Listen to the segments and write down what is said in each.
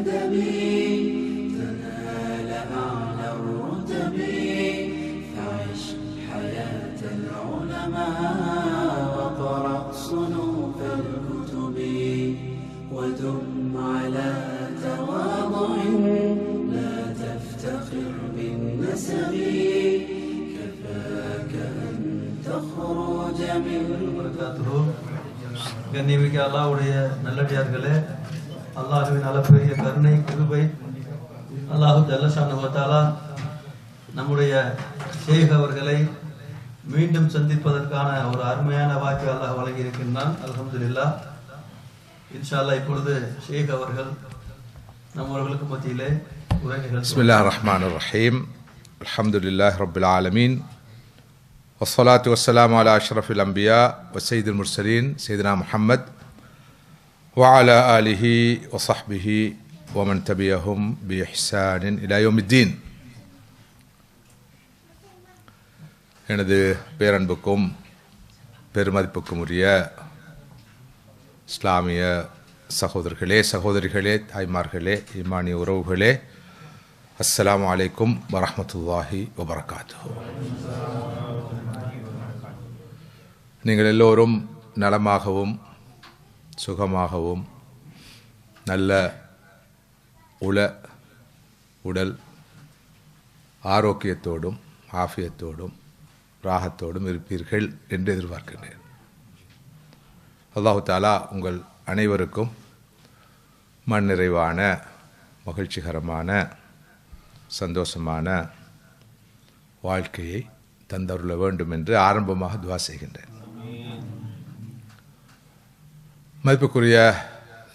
الأدب تنال أعلى الرتب فعش حياة العلماء وقرأ صنوف الكتب ودم على تواضع لا تفتخر بالنسب كفاك أن تخرج من கண்ணியமிக்க அல்லாஹ்வுடைய நல்லடியார்களே, அல்லாஹ்வின் அளப்பரிய கருணை கிருபை, அல்லாஹ் ஜல்லஷானஹு வ தஆலா நம்முடைய ஷேக் அவர்களை மீண்டும் சந்திப்பதற்கான ஒரு அருமையான வாய்ப்பை அல்லாஹ் வழங்கி இருக்கின்றான். அல்ஹம்துலில்லாஹ். இன்ஷா அல்லாஹ் இப்பொழுது ஷேக் அவர்கள் நம்மவர்களுக்கு மத்தியிலே உரை நிகழ்த்துவார். பிஸ்மில்லாஹிர் ரஹ்மானிர் ரஹீம். அல்ஹம்துலில்லாஹி ரப்பில் ஆலமீன். வஸ்ஸலாத்து வஸ்ஸலாமு அலா அஷ்ரஃபில் அன்பியா வ ஸய்யிதுல் முர்ஸலீன் ஸையிதுனா முஹம்மத் வ அலா ஆலிஹி வ ஸஹ்பிஹி வ மன் தபியஹும் பி இஹ்சானின் இலா யௌமித்தீன். எனது பேரன்புக்கும் பெருமதிப்புக்கும் உரிய இஸ்லாமிய சகோதரர்களே, சகோதரிகளே, தாய்மார்களே, ஈமானிய உறவுகளே, அஸ்ஸலாமு அலைக்கும் வரஹ்மத்துல்லாஹி வபரகாத்துஹு. நீங்கள் எல்லோரும் நலமாகவும் சுகமாகவும் நல்ல உடல் ஆரோக்கியத்தோடும் ஆஃபியத்தோடும் ராகத்தோடும் இருப்பீர்கள் என்று எதிர்பார்க்கின்றேன். அல்லாஹு தஆலா உங்கள் அனைவருக்கும் மனநிறைவான மகிழ்ச்சிகரமான சந்தோஷமான வாழ்க்கையை தந்தருள வேண்டும் என்று ஆரம்பமாக துஆ செய்கின்றேன். மதிப்புக்குரிய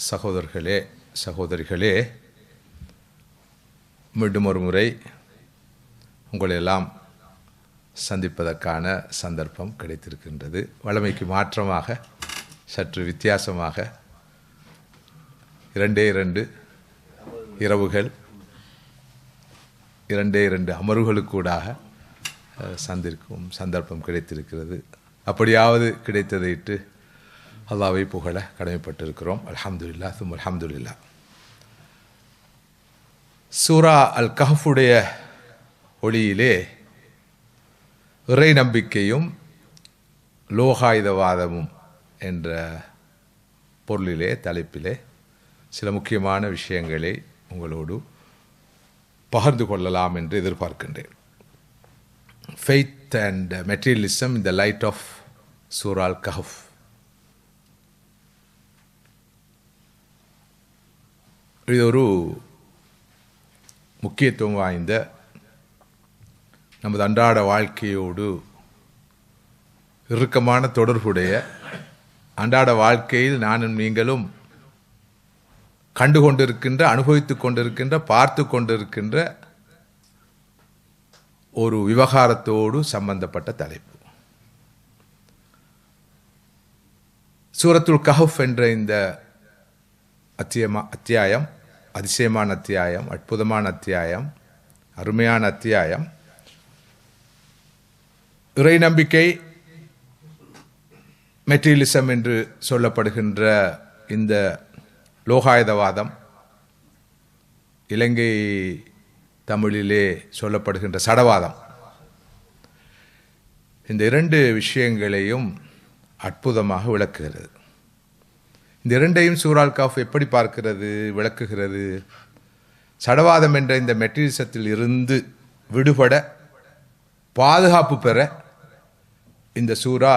சகோதரர்களே, சகோதரிகளே, மீண்டும் ஒரு முறை உங்களையெல்லாம் சந்திப்பதற்கான சந்தர்ப்பம் கிடைத்திருக்கின்றது. வழமைக்கு மாற்றமாக சற்று வித்தியாசமாக 2 இரவுகள் 2 அமர்வுகளுக்கூடாக சந்திருக்கும் சந்தர்ப்பம் கிடைத்திருக்கிறது. அப்படியாவது கிடைத்ததையிட்டு அல்லாஹ்வை புகழ கடமைப்பட்டிருக்கிறோம். அல்ஹம்துலில்லாஹ் தும் அல்ஹம்துலில்லாஹ். சூரா அல் கஹ்ஃபுடைய ஒளியிலே இறை நம்பிக்கையும் லோகாயுதவாதமும் என்ற பொருளிலே தலைப்பிலே சில முக்கியமான விஷயங்களை உங்களோடு பகிர்ந்து கொள்ளலாம் என்று எதிர்பார்க்கின்றேன். Faith and materialism in the light of Surah Al-Kahf. இது ஒரு முக்கியத்துவம் வாய்ந்த நமது அன்றாட வாழ்க்கையோடு இறுக்கமான தொடர்புடைய, அன்றாட வாழ்க்கையில் நானும் நீங்களும் கண்டு கொண்டிருக்கின்ற, அனுபவித்து கொண்டிருக்கின்ற, பார்த்து கொண்டிருக்கின்ற ஒரு விவகாரத்தோடு சம்பந்தப்பட்ட தலைப்பு. சூரத்துல் கஹஃப் என்ற இந்த அத்தியாயம் அதிசயமான அத்தியாயம், அற்புதமான அத்தியாயம், அருமையான அத்தியாயம், இறை நம்பிக்கை மெட்டீரியலிசம் என்று சொல்லப்படுகின்ற இந்த லோகாயுதவாதம், இலங்கை தமிழிலே சொல்லப்படுகின்ற சடவாதம், இந்த 2 விஷயங்களையும் அற்புதமாக விளக்குகிறது. இந்த 2ஐயும் சூரா அல் கஹ்ஃப் எப்படி பார்க்கிறது, விளக்குகிறது? சடவாதம் என்ற இந்த மெட்டீரியலிசத்தில் இருந்து விடுபட, பாதுகாப்பு பெற இந்த சூரா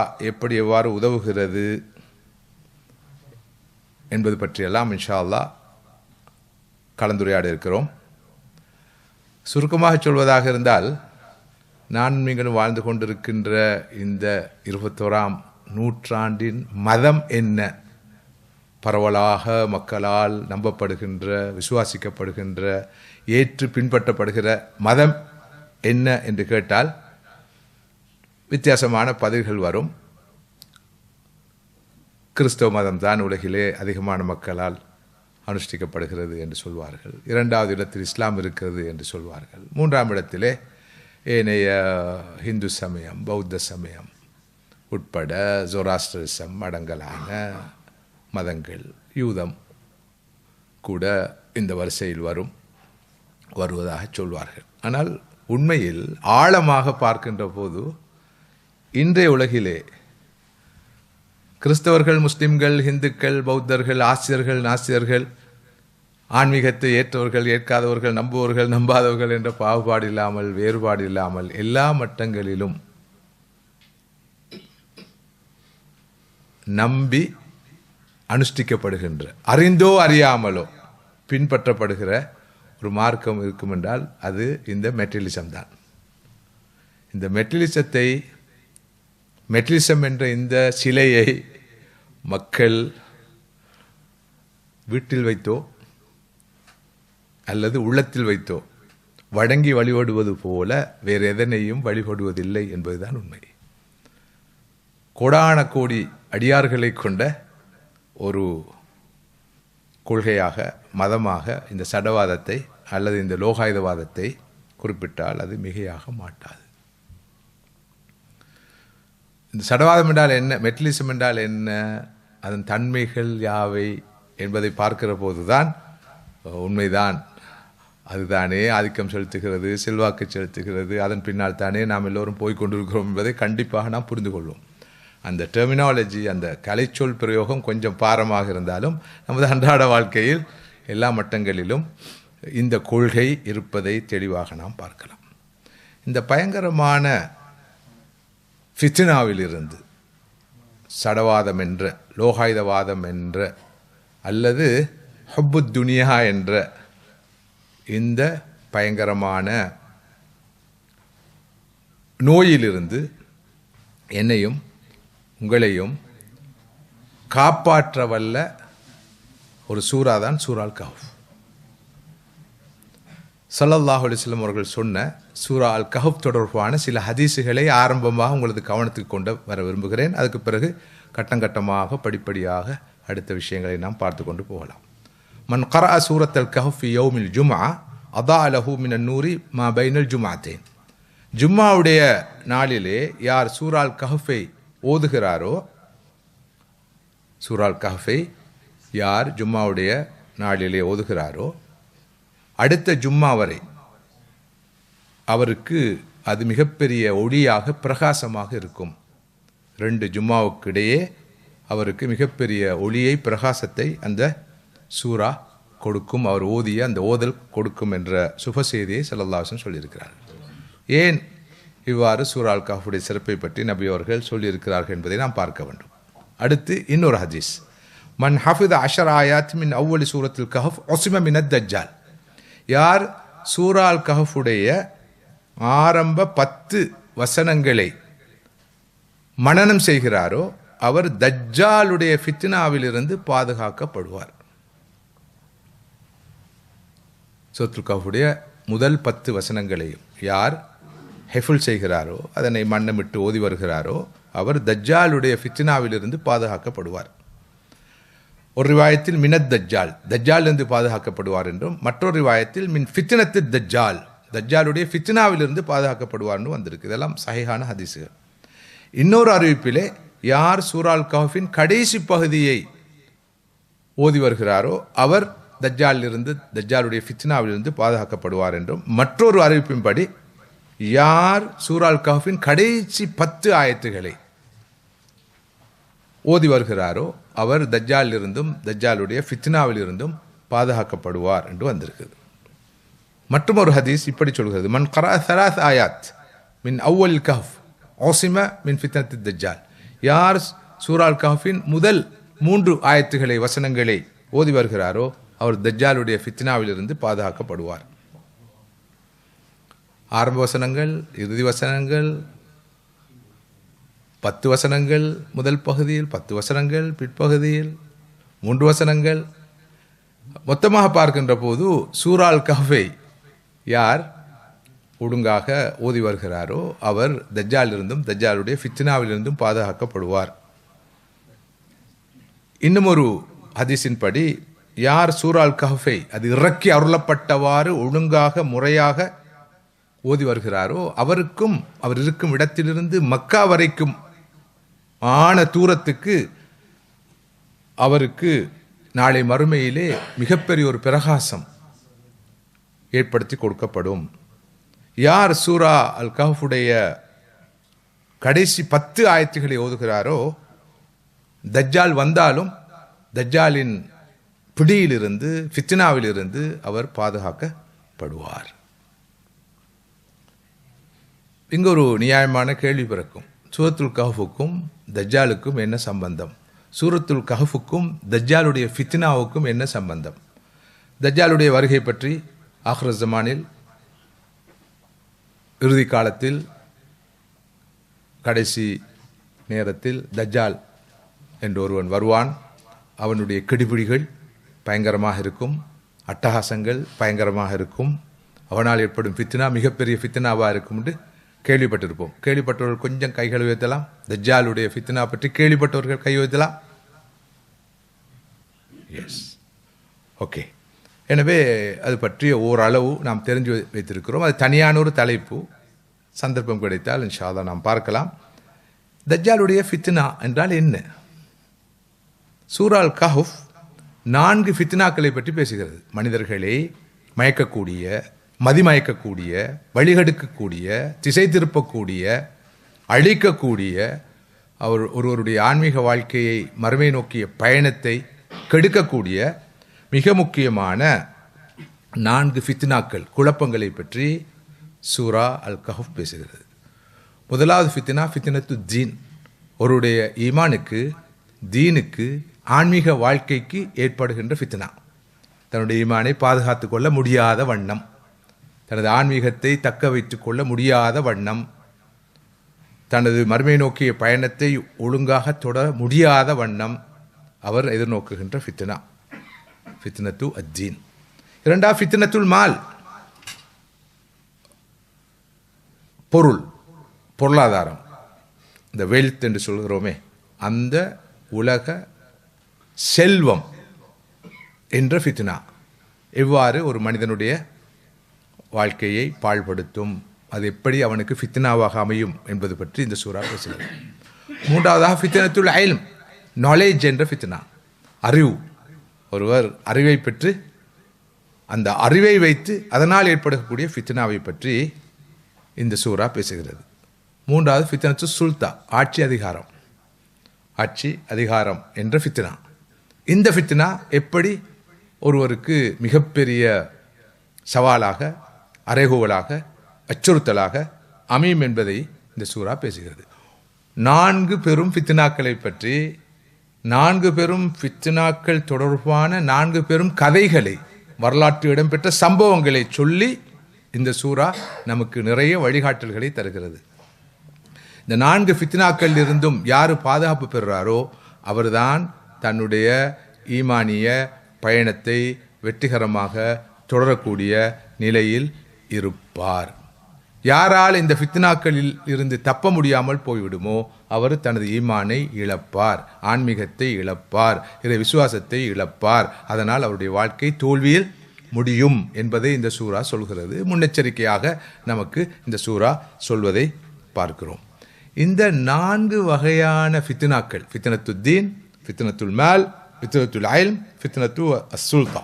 எவ்வாறு உதவுகிறது என்பது பற்றியெல்லாம் இன்ஷா அல்லாஹ் கலந்துரையாட இருக்கிறோம். சுருக்கமாக சொல்வதாக இருந்தால், நான் நீங்களும் வாழ்ந்து கொண்டிருக்கின்ற இந்த 21ஆம் நூற்றாண்டின் மதம் என்ன, பரவலாக மக்களால் நம்பப்படுகின்ற, விசுவாசிக்கப்படுகின்ற, ஏற்று பின்பற்றப்படுகிற மதம் என்ன என்று கேட்டால் வித்தியாசமான பதில்கள் வரும். கிறிஸ்தவ மதம் தான் உலகிலே அதிகமான மக்களால் அனுஷ்டிக்கப்படுகிறது என்று சொல்வார்கள். 2வது இடத்தில் இஸ்லாம் இருக்கிறது என்று சொல்வார்கள். 3ஆம் இடத்திலே ஏனைய ஹிந்து சமயம், பௌத்த சமயம் உட்பட ஜொராஸ்ட்ரிசம் அடங்கலான மதங்கள், யூதம் கூட இந்த வரிசையில் வருவதாக சொல்வார்கள். ஆனால் உண்மையில் ஆழமாக பார்க்கின்ற போது இன்றைய உலகிலே கிறிஸ்தவர்கள், முஸ்லிம்கள், இந்துக்கள், பௌத்தர்கள், ஆசிரியர்கள், நாசியர்கள், ஆன்மீகத்தை ஏற்றவர்கள், ஏற்காதவர்கள், நம்புவர்கள், நம்பாதவர்கள் என்ற பாகுபாடு இல்லாமல், வேறுபாடு இல்லாமல் எல்லா மட்டங்களிலும் நம்பி அனுஷ்டிக்கப்படுகின்ற, அறிந்தோ அறியாமலோ பின்பற்றப்படுகிற ஒரு மார்க்கம் இருக்கும் என்றால் அது இந்த மெட்டீரியலிசம் தான். இந்த மெட்டீரியலிசம் என்ற இந்த சிலையை மக்கள் வீட்டில் வைத்தோ அல்லது உள்ளத்தில் வைத்தோ வணங்கி வழிபடுவது போல வேறு எதனையும் வழிபடுவதில்லை என்பதுதான் உண்மை. கோடான கோடி அடியார்களை கொண்ட ஒரு கொள்கையாக, மதமாக இந்த சடவாதத்தை அல்லது இந்த லோகாயுதவாதத்தை குறிப்பிட்டால் அது மிகையாக மாட்டாது. இந்த சடவாதம் என்றால் என்ன, மெட்டலிசம் என்றால் என்ன, அதன் தன்மைகள் யாவை என்பதை பார்க்கிற போதுதான் உண்மைதான் அதுதானே ஆதிக்கம் செலுத்துகிறது, செல்வாக்கு செலுத்துகிறது, அதன் பின்னால் தானே நாம் எல்லோரும் போய்கொண்டிருக்கிறோம் என்பதை கண்டிப்பாக நாம் புரிந்து கொள்வோம். அந்த டெர்மினாலஜி, அந்த கலைச்சொல் பிரயோகம் கொஞ்சம் பாரமாக இருந்தாலும் நமது அன்றாட வாழ்க்கையில் எல்லா மட்டங்களிலும் இந்த கொள்கை இருப்பதை தெளிவாக நாம் பார்க்கலாம். இந்த பயங்கரமான ஃபித்னாவிலிருந்து சடவாதம் என்ற, லோகாயுதவாதம் என்ற அல்லது ஹுப்புத் துனியா என்ற இந்த பயங்கரமான நோயிலிருந்து என்னையும் உங்களையும் காப்பாற்ற வல்ல ஒரு சூறா தான் சூரால் கஹஃப். ஸல்லல்லாஹு அலைஹி வஸல்லம் அவர்கள் சொன்ன சூரா அல் கஹஃப் தொடர்பான சில ஹதீஸுகளை ஆரம்பமாக உங்களது கவனத்துக்கு கொண்டு வர விரும்புகிறேன். அதுக்கு பிறகு கட்டங்கட்டமாக படிப்படியாக அடுத்த விஷயங்களை நாம் பார்த்து கொண்டு போகலாம். மன் கரஅ சூரத்தல் கஹஃப் ஃபி யௌமில் ஜும்ஆ அதா லஹு மினன் நூரி மா பைனல் ஜும்ஆத்தைன். ஜும்மாவுடைய நாளிலே யார் சூரால் கஹஃபை ஓதுகிறாரோ, சூரால் கஹஃபை யார் ஜும்மாவுடைய நாளிலே ஓதுகிறாரோ அடுத்த ஜும்மா வரை அவருக்கு அது மிகப்பெரிய ஒளியாக பிரகாசமாக இருக்கும். 2 ஜும்மாவுக்கு இடையே அவருக்கு மிகப்பெரிய ஒளியை, பிரகாசத்தை அந்த சூரா கொடுக்கும், அவர் ஓதிய அந்த ஓதல் கொடுக்கும் என்ற சுப செய்தியை ஸல்லல்லாஹு அலைஹி வஸல்லம் சொல்லியிருக்கிறார். ஏன் இவ்வாறு சூரால் கஹஃபுடைய சிறப்பை பற்றி நபி அவர்கள் சொல்லியிருக்கிறார்கள் என்பதை நாம் பார்க்க வேண்டும். அடுத்து இன்னொரு ஹதீஸ், மன் ஹஃபித 10 ஆயாத் மின் அவ்வலி சூரத்துல் கஹஃப் உஸிம மினத் தஜ்ஜால். யார் சூரால் கஹஃபுடைய ஆரம்ப 10 வசனங்களை மனனம் செய்கிறாரோ அவர் தஜ்ஜாலுடைய ஃபித்னாவிலிருந்து பாதுகாக்கப்படுவார். சூரத்துல் கஹஃபுடைய முதல் 10 வசனங்களையும் யார் ஹெஃபுல் செய்கிறாரோ, அதனை மன்னமிட்டு ஓதி வருகிறாரோ அவர் தஜ்ஜாலுடைய ஃபித்னாவிலிருந்து பாதுகாக்கப்படுவார். ஒரு ரிவாயத்தில் மினத் தஜ்ஜால், தஜ்ஜாலிருந்து பாதுகாக்கப்படுவார் என்றும், மற்றொரு ரிவாயத்தில் மின் ஃபித்னத்து தஜ்ஜால், தஜ்ஜாலுடைய ஃபித்னாவிலிருந்து பாதுகாக்கப்படுவார்னு வந்திருக்கு. இதெல்லாம் சஹீஹான ஹதீஸுகள். இன்னொரு அறிவிப்பிலே யார் சூரால் கஹஃபின் கடைசி பகுதியை ஓதி வருகிறாரோ அவர் தஜ்ஜாலிலிருந்து, தஜ்ஜாலுடைய ஃபித்னாவிலிருந்து பாதுகாக்கப்படுவார் என்றும், மற்றொரு அறிவிப்பின்படி யார் சூரால் கஹஃபின் கடைசி 10 ஆயத்துகளை ஓதி வருகிறாரோ அவர் தஜ்ஜாலிலிருந்தும் தஜ்ஜாலுடைய ஃபித்னாவிலிருந்தும் பாதுகாக்கப்படுவார் என்று வந்திருக்கிறது. மற்றும் ஒரு ஹதீஸ் இப்படி சொல்கிறது, மன் கரா 3 ஆயாத் மின் அவ்வல் கஹஃப் உஸிம மின் ஃபித்னத்தி தஜ்ஜால். யார் சூரால் கஹஃபின் முதல் 3 ஆயத்துகளை, வசனங்களை ஓதி வருகிறாரோ அவர் தஜ்ஜாலுடைய ஃபித்னாவிலிருந்து பாதுகாக்கப்படுவார். ஆரம்ப வசனங்கள், இறுதி வசனங்கள், 10 வசனங்கள் முதல் பகுதியில், 10 வசனங்கள் பிற்பகுதியில், 3 வசனங்கள். மொத்தமாக பார்க்கின்ற போது சூரால் கஹஃபை யார் ஒழுங்காக ஓதி வருகிறாரோ அவர் தஜ்ஜாலிலிருந்தும் தஜ்ஜாலுடைய ஃபித்னாவிலிருந்தும் பாதுகாக்கப்படுவார். இன்னும் ஒரு ஹதீஸின் படி யார் சூரால் கஹஃபை அது இறக்கி அருளப்பட்டவாறு ஒழுங்காக முறையாக ஓதி வருகிறாரோ அவருக்கும் அவர் இருக்கும் இடத்திலிருந்து மக்கா வரைக்கும் ஆன தூரத்துக்கு அவருக்கு நாளை மறுமையிலே மிகப்பெரிய ஒரு பிரகாசம் ஏற்படுத்தி கொடுக்கப்படும். யார் சூரா அல் கஹ்ஃபுடைய கடைசி 10 ஆயத்துகளை ஓதுகிறாரோ, தஜ்ஜால் வந்தாலும் தஜ்ஜாலின் பிடியிலிருந்து, ஃபித்னாவிலிருந்து அவர் பாதுகாக்கப்படுவார். இங்கு ஒரு நியாயமான கேள்வி பிறக்கும். சூரத்துல் கஹ்ஃபுக்கும் தஜ்ஜாலுக்கும் என்ன சம்பந்தம்? சூரத்துல் கஹ்ஃபுக்கும் தஜ்ஜாலுடைய ஃபித்னாவுக்கும் என்ன சம்பந்தம்? தஜ்ஜாலுடைய வருகை பற்றி ஆഖിറ ஸமானில், இறுதி காலத்தில், கடைசி நேரத்தில் தஜ்ஜால் என்று ஒருவன் வருவான். அவனுடைய கெடுபிடிகள் பயங்கரமாக இருக்கும், அட்டகாசங்கள் பயங்கரமாக இருக்கும். அவனால் ஏற்படும் ஃபித்னா மிகப்பெரிய ஃபித்னாவாக இருக்கும் என்று கேள்விப்பட்டிருப்போம். கேள்விப்பட்டவர்கள் கொஞ்சம் கைகள் உயர்த்தலாம். தஜ்ஜாலுடைய ஃபித்னா பற்றி கேள்விப்பட்டவர்கள் கை உயர்த்தலாம். Yes, okay. எனவே அது பற்றிய ஓரளவு நாம் தெரிஞ்சு வைத்திருக்கிறோம். அது தனியான ஒரு தலைப்பு. சந்தர்ப்பம் கிடைத்தால் இன்ஷா அல்லாஹ் நாம் பார்க்கலாம். தஜ்ஜாலுடைய ஃபித்னா என்றால் என்ன? சூரா அல் கஹ்ஃப் 4 ஃபித்னாக்களை பற்றி பேசுகிறது. மனிதர்களை மயக்கக்கூடிய, மதிமயக்கக்கூடிய, வழிகெடுக்கக்கூடிய, திசை திருப்பக்கூடிய, அழிக்கக்கூடிய, ஒருவருடைய ஆன்மீக வாழ்க்கையை மறுமை நோக்கிய பயணத்தை கெடுக்கக்கூடிய மிக முக்கியமான 4 ஃபித்னாக்கள், குழப்பங்களை பற்றி சூரா அல் கஹ்ஃப் பேசுகிறது. முதலாவது ஃபித்னா ஃபித்னத்து தீன். ஒருடைய ஈமானுக்கு, தீனுக்கு, ஆன்மீக வாழ்க்கைக்கு ஏற்படுகின்ற ஃபித்னா. தன்னுடைய ஈமானை பாதுகாத்து கொள்ள முடியாத வண்ணம், தனது ஆன்மீகத்தை தக்க வைத்துக் கொள்ள முடியாத வண்ணம், தனது மறுமை நோக்கிய பயணத்தை ஒழுங்காக தொடர முடியாத வண்ணம் அவர் எதிர்நோக்குகின்ற ஃபித்னா, ஃபித்னத்து அத்தீன். இரண்டாவது ஃபித்னத்துல் மால், பொருளாதாரம், இந்த வெல்த் என்று சொல்கிறோமே, அந்த உலக செல்வம் என்ற ஃபித்னா எவ்வாறு ஒரு மனிதனுடைய வாழ்க்கையை பாழ்படுத்தும், அது எப்படி அவனுக்கு ஃபித்னாவாக அமையும் என்பது பற்றி இந்த சூரா பேசுகிறது. மூன்றாவதாக ஃபித்னத்துல் இல்ம், நாலேஜ் என்ற ஃபித்னா, அறிவு. ஒருவர் அறிவை பெற்று அந்த அறிவை வைத்து அதனால் ஏற்படக்கூடிய ஃபித்னாவை பற்றி இந்த சூரா பேசுகிறது. மூன்றாவது ஃபித்னத்து சுல்தா, ஆட்சி அதிகாரம், ஆட்சி அதிகாரம் என்ற ஃபித்னா. இந்த ஃபித்னா எப்படி ஒருவருக்கு மிகப்பெரிய சவாலாக, அறைகூவலாக, அச்சுறுத்தலாக அமையும் என்பதை இந்த சூரா பேசுகிறது. 4 பெரும் ஃபித்னாக்களை பற்றி, 4 பெரும் ஃபித்னாக்கள் தொடர்பான 4 பெரும் கதைகளை, வரலாற்று இடம்பெற்ற சம்பவங்களை சொல்லி இந்த சூரா நமக்கு நிறைய வழிகாட்டல்களை தருகிறது. இந்த 4 ஃபித்னாக்கள் இருந்தும் யார் பாதுகாப்பு பெறுறாரோ அவர்தான் தன்னுடைய ஈமானிய பயணத்தை வெற்றிகரமாக தொடரக்கூடிய நிலையில் இருப்பார். யாரால் இந்த ஃபித்னாக்களில் இருந்து தப்ப முடியாமல் போய்விடுமோ அவர் தனது ஈமானை இழப்பார், ஆன்மீகத்தை இழப்பார், இறை விசுவாசத்தை இழப்பார். அதனால் அவருடைய வாழ்க்கை தோல்வியில் முடியும் என்பதை இந்த சூரா சொல்கிறது. முன்னெச்சரிக்கையாக நமக்கு இந்த சூரா சொல்வதை பார்க்கிறோம். இந்த 4 வகையான ஃபித்னாக்கள், ஃபித்னத்து தீன், ஃபித்னத்துல் மால், ஃபித்னத்துல் இல்ம், ஃபித்னத்து அஸ்ஸுல்தா,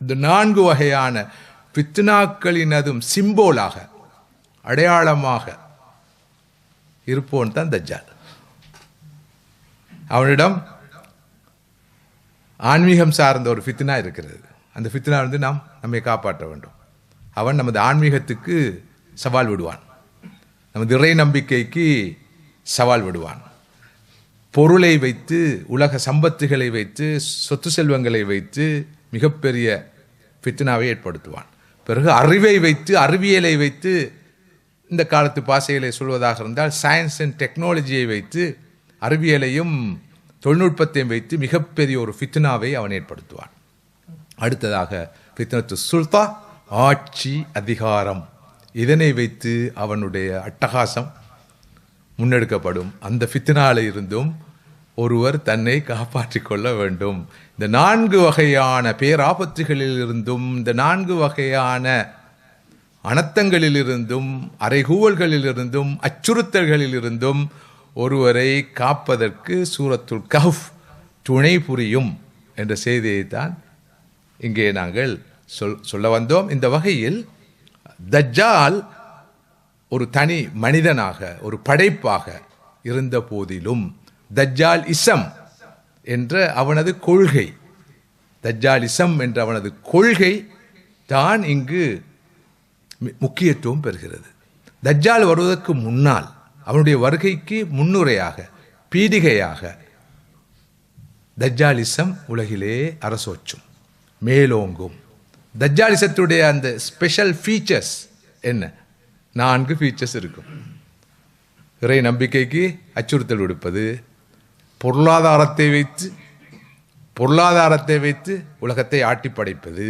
இந்த 4 வகையான ஃபித்னாக்களினதும் சிம்போலாக, அடையாளமாக இருப்போன் தான் தஜ்ஜால். அவனிடம் ஆன்மீகம் சார்ந்த ஒரு ஃபித்னா இருக்கிறது. அந்த ஃபித்னா நாம் நம்மை காப்பாற்ற வேண்டும். அவன் நமது ஆன்மீகத்துக்கு சவால் விடுவான், நமது இறை நம்பிக்கைக்கு சவால் விடுவான். பொருளை வைத்து, உலக சம்பத்துகளை வைத்து, சொத்து செல்வங்களை வைத்து மிகப்பெரிய ஃபித்னாவை ஏற்படுத்துவான். பிறகு அறிவை வைத்து, அறிவியலை வைத்து, இந்த காலத்து பாசைகளை சொல்வதாக இருந்தால் சயின்ஸ் அண்ட் டெக்னாலஜியை வைத்து, அறிவியலையும் தொழில்நுட்பத்தையும் வைத்து மிகப்பெரிய ஒரு ஃபித்னாவை அவன் ஏற்படுத்துவான். அடுத்ததாக ஃபித்னத்து சுல்தா, ஆட்சி அதிகாரம், இதனை வைத்து அவனுடைய அட்டகாசம் முன்னெடுக்கப்படும். அந்த ஃபித்னால இருந்தும் ஒருவர் தன்னை காப்பாற்றிக் கொள்ள வேண்டும். இந்த 4 வகையான பேராபத்துகளில் இருந்தும், இந்த 4 வகையான அனர்த்தங்களிலிருந்தும், அறைகூவல்களிலிருந்தும், அச்சுறுத்தல்களிலிருந்தும் ஒருவரை காப்பதற்கு சூரத்துல் கஹ்ஃப் துணை புரியும் என்ற செய்தியைத்தான் இங்கே நாங்கள் சொல்ல வந்தோம். இந்த வகையில் தஜ்ஜால் ஒரு தனி மனிதனாக ஒரு படைப்பாக இருந்த போதிலும் தஜ்ஜால் இசம் என்ற அவனது கொள்கை, தஜ்ஜாலிசம் என்ற அவனது கொள்கை தான் இங்கு முக்கியத்துவம் பெறுகிறது. தஜ்ஜால் வருவதற்கு முன்னால் அவனுடைய வருகைக்கு முன்னுரையாக பீடிகையாக தஜ்ஜாலிசம் உலகிலே அரசோச்சும் மேலோங்கும். தஜ்ஜாலிசத்துடைய அந்த ஸ்பெஷல் ஃபீச்சர்ஸ் என்ன? 4 ஃபீச்சர்ஸ் இருக்கும். இறை நம்பிக்கைக்கு அச்சுறுத்தல் விடுப்பது, பொருளாதாரத்தை வைத்து உலகத்தை ஆட்டி படைப்பது,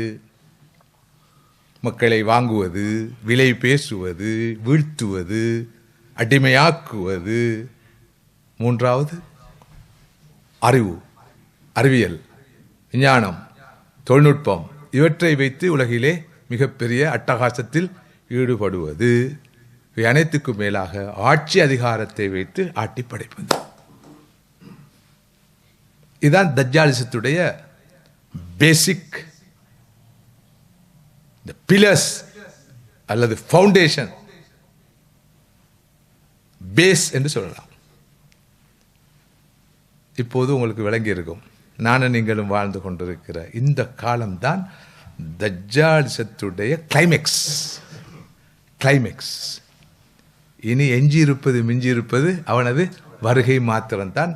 மக்களை வாங்குவது, விலை பேசுவது, வீழ்த்துவது, அடிமையாக்குவது. 3வது அறிவியல், விஞ்ஞானம், தொழில்நுட்பம் இவற்றை வைத்து உலகிலே மிகப்பெரிய அட்டகாசத்தில் ஈடுபடுவது. இவை அனைத்துக்கும் மேலாக ஆட்சி அதிகாரத்தை வைத்து ஆட்டி படைப்பது. இதுதான் தஜ்ஜாலிசத்துடைய பேசிக் பில்லர்ஸ் அல்லது ஃபவுண்டேஷன், பேஸ் என்று சொல்லலாம். இப்போது உங்களுக்கு விளங்கி இருக்கும், நானும் நீங்களும் வாழ்ந்து கொண்டிருக்கிற இந்த காலம்தான் தஜ்ஜாலிசத்துடைய கிளைமேக்ஸ். இனி மிஞ்சி இருப்பது அவனது வருகை மாத்திரம்தான்.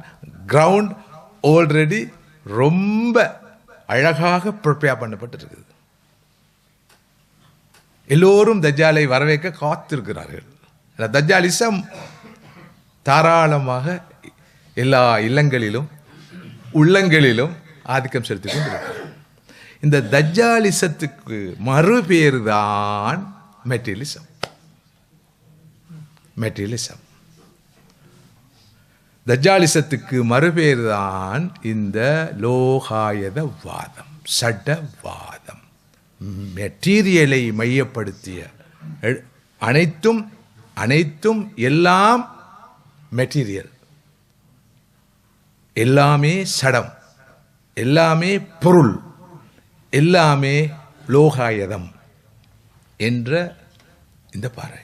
கிரவுண்ட் ஆல்ரெடி ரொம்ப அழகாக ப்ரிப்பேர் பண்ணப்பட்டிருக்குது. எல்லோரும் தஜ்ஜாலை வரவேற்க காத்திருக்கிறார்கள். தஜ்ஜாலிசம் தாராளமாக எல்லா இல்லங்களிலும் உள்ளங்களிலும் ஆதிக்கம் செலுத்திக் கொண்டிருக்கிறது. இந்த தஜ்ஜாலிசத்துக்கு மறுபேறு தான் மெட்டீரியலிசம். தஜ்ஜாலிசத்துக்கு மறுபேறு தான் இந்த லோகாயதவாதம், சடவாதம். மெட்டீரியலை மையப்படுத்திய அனைத்தும் எல்லாம் மெட்டீரியல், எல்லாமே சடம், எல்லாமே பொருள், எல்லாமே லோகாயதம் என்ற இந்த பாறை.